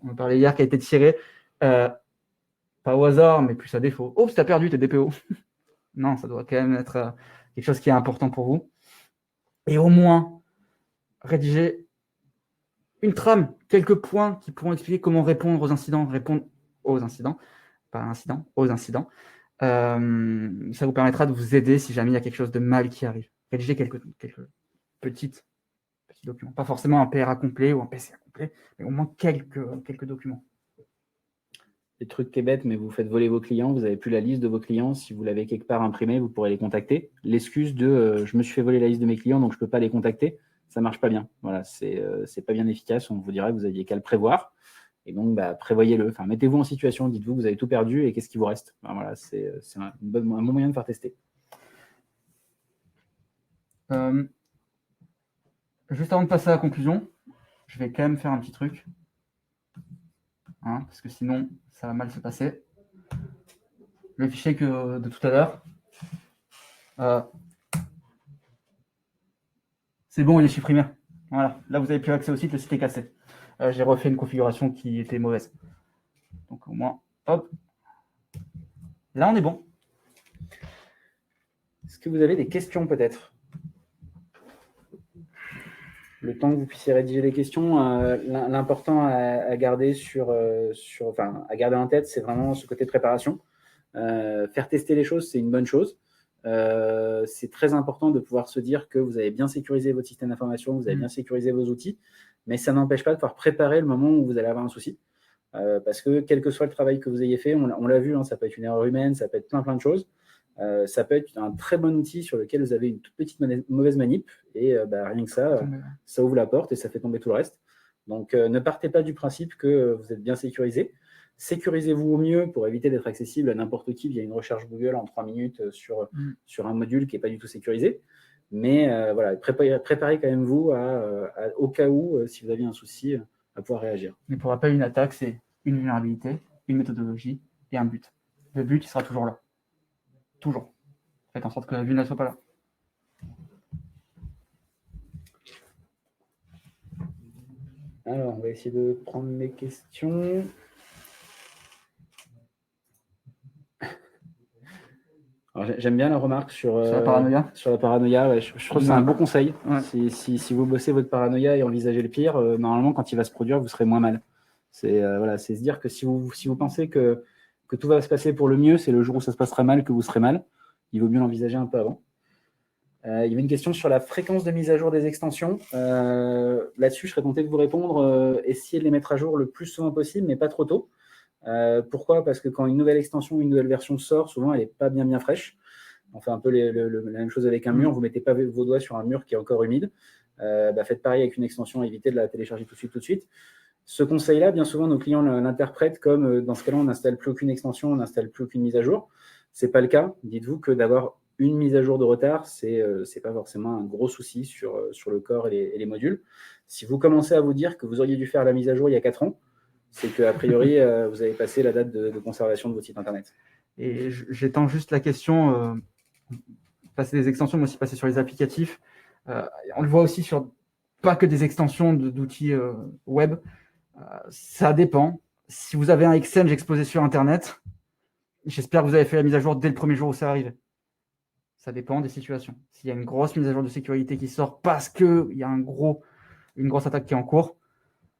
on en parlait hier, qui a été tirée, pas au hasard, mais plus à défaut. Oh, t'as perdu tes DPO. Non, ça doit quand même être quelque chose qui est important pour vous. Et au moins, rédiger une trame, quelques points qui pourront expliquer comment répondre aux incidents, pas incidents, aux incidents. Ça vous permettra de vous aider si jamais il y a quelque chose de mal qui arrive. Rédiger quelques petits documents. Pas forcément un PRA complet ou un PCA complet, mais au moins quelques documents. Des trucs qui est bête, mais vous faites voler vos clients, vous n'avez plus la liste de vos clients. Si vous l'avez quelque part imprimée, vous pourrez les contacter. L'excuse de je me suis fait voler la liste de mes clients, donc je ne peux pas les contacter, ça ne marche pas bien. Voilà, c'est pas bien efficace. On vous dirait que vous aviez qu'à le prévoir. Et donc, prévoyez-le. Enfin, mettez-vous en situation, dites-vous que vous avez tout perdu et qu'est-ce qui vous reste. Enfin, voilà, c'est un bon moyen de faire tester. Juste avant de passer à la conclusion, je vais quand même faire un petit truc. Parce que sinon, ça va mal se passer. Le fichier de tout à l'heure, c'est bon, il est supprimé. Voilà, là vous n'avez plus accès au site, le site est cassé. J'ai refait une configuration qui était mauvaise. Donc au moins, hop. Là, on est bon. Est-ce que vous avez des questions peut-être ? Le temps que vous puissiez rédiger les questions, l'important à garder à garder en tête, c'est vraiment ce côté préparation. Faire tester les choses, c'est une bonne chose. C'est très important de pouvoir se dire que vous avez bien sécurisé votre système d'information, vous avez bien sécurisé vos outils, mais ça n'empêche pas de pouvoir préparer le moment où vous allez avoir un souci. Parce que quel que soit le travail que vous ayez fait, on l'a vu, ça peut être une erreur humaine, ça peut être plein de choses. Ça peut être un très bon outil sur lequel vous avez une toute petite mauvaise manip et rien que ça ouvre la porte et ça fait tomber tout le reste. Donc ne partez pas du principe que vous êtes bien sécurisé. Sécurisez-vous au mieux pour éviter d'être accessible à n'importe qui via une recherche Google en 3 minutes sur un module qui n'est pas du tout sécurisé. Mais préparez quand même vous au cas où, si vous aviez un souci, à pouvoir réagir. Mais pour rappel, une attaque, c'est une vulnérabilité, une méthodologie et un but. Le but, il sera toujours là. Toujours. Faites en sorte que la vue ne soit pas là. Alors, on va essayer de prendre les questions. J'aime bien la remarque sur la paranoïa. Sur la paranoïa, ouais, je trouve que c'est un bon conseil. Ouais. Si vous bossez votre paranoïa et envisagez le pire, normalement, quand il va se produire, vous serez moins mal. C'est se dire que si vous pensez que tout va se passer pour le mieux, c'est le jour où ça se passera mal que vous serez mal. Il vaut mieux l'envisager un peu avant. Il y avait une question sur la fréquence de mise à jour des extensions. Là-dessus, je serais tenté de vous répondre. Essayez de les mettre à jour le plus souvent possible, mais pas trop tôt. Pourquoi ? Parce que quand une nouvelle extension, une nouvelle version sort, souvent, elle n'est pas bien fraîche. On fait un peu la même chose avec un mur. Vous ne mettez pas vos doigts sur un mur qui est encore humide. Faites pareil avec une extension. Évitez de la télécharger tout de suite. Ce conseil-là, bien souvent, nos clients l'interprètent comme dans ce cas-là, on n'installe plus aucune extension, on n'installe plus aucune mise à jour. Ce n'est pas le cas. Dites-vous que d'avoir une mise à jour de retard, ce n'est pas forcément un gros souci sur le corps et les modules. Si vous commencez à vous dire que vous auriez dû faire la mise à jour il y a 4 ans, c'est qu'a priori, vous avez passé la date de conservation de votre site Internet. Et j'étends juste la question, passer des extensions, mais aussi passer sur les applicatifs. On le voit aussi sur pas que des extensions d'outils web. Ça dépend. Si vous avez un Exchange exposé sur Internet, j'espère que vous avez fait la mise à jour dès le premier jour où ça arrive. Ça dépend des situations. S'il y a une grosse mise à jour de sécurité qui sort parce qu'il y a une grosse attaque qui est en cours,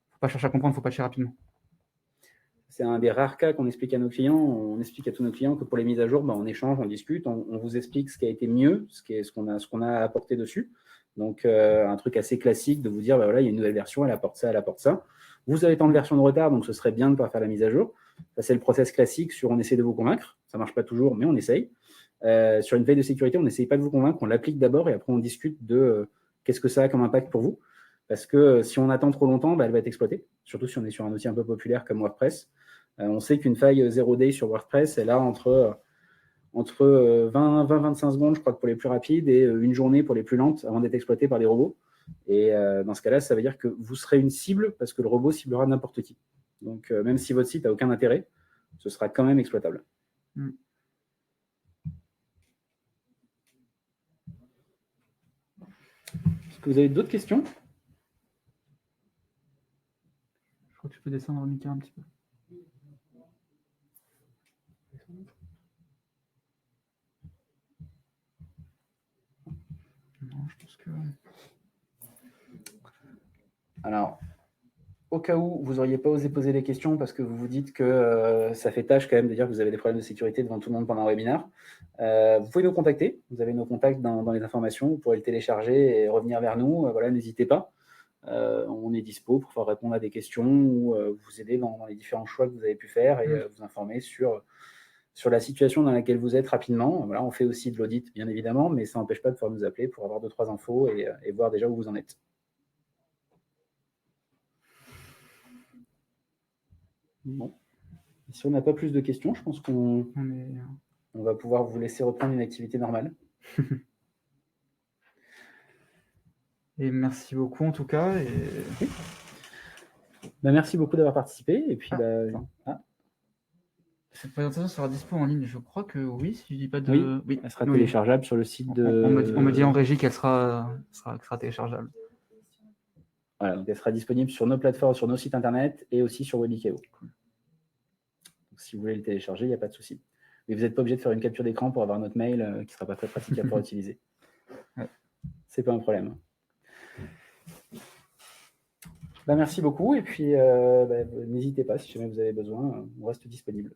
il ne faut pas chercher à comprendre, il faut patcher rapidement. C'est un des rares cas qu'on explique à nos clients. On explique à tous nos clients que pour les mises à jour, on échange, on discute, on vous explique ce qui a été mieux, ce qu'on a apporté dessus. Donc, un truc assez classique de vous dire, voilà, il y a une nouvelle version, elle apporte ça, elle apporte ça. Vous avez tant de versions de retard, donc ce serait bien de ne pas faire la mise à jour. Ça, c'est le process classique sur on essaie de vous convaincre. Ça ne marche pas toujours, mais on essaye. Sur une veille de sécurité, on n'essaye pas de vous convaincre, on l'applique d'abord et après on discute de qu'est-ce que ça a comme impact pour vous. Parce que si on attend trop longtemps, elle va être exploitée. Surtout si on est sur un outil un peu populaire comme WordPress. On sait qu'une faille 0 day sur WordPress, elle a entre 20-25 secondes, je crois que pour les plus rapides, et une journée pour les plus lentes avant d'être exploitée par des robots. Et dans ce cas-là, ça veut dire que vous serez une cible parce que le robot ciblera n'importe qui. Donc, même si votre site n'a aucun intérêt, ce sera quand même exploitable. Est-ce que vous avez d'autres questions ? Je crois que tu peux descendre, Mika, un petit peu. Non, je pense que... Alors, au cas où vous n'auriez pas osé poser des questions parce que vous vous dites que ça fait tâche quand même de dire que vous avez des problèmes de sécurité devant tout le monde pendant un webinaire, vous pouvez nous contacter. Vous avez nos contacts dans les informations. Vous pourrez le télécharger et revenir vers nous. Voilà, n'hésitez pas. On est dispo pour pouvoir répondre à des questions ou vous aider dans les différents choix que vous avez pu faire et vous informer sur la situation dans laquelle vous êtes rapidement. Voilà, on fait aussi de l'audit, bien évidemment, mais ça n'empêche pas de pouvoir nous appeler pour avoir 2-3 infos et voir déjà où vous en êtes. Bon. Si on n'a pas plus de questions, je pense qu'on va pouvoir vous laisser reprendre une activité normale. Et merci beaucoup en tout cas. Oui. Merci beaucoup d'avoir participé. Et puis, Cette présentation sera dispo en ligne, je crois que oui, si je dis pas de... Oui, elle sera téléchargeable sur le site de... On me dit en régie qu'elle sera téléchargeable. Voilà, donc elle sera disponible sur nos plateformes, sur nos sites internet et aussi sur Webikeo. Cool. Donc, si vous voulez le télécharger, il n'y a pas de souci. Mais vous n'êtes pas obligé de faire une capture d'écran pour avoir notre mail qui ne sera pas très pratique à pouvoir utiliser. Ouais. C'est pas un problème. Merci beaucoup et puis n'hésitez pas si jamais vous avez besoin, on reste disponible.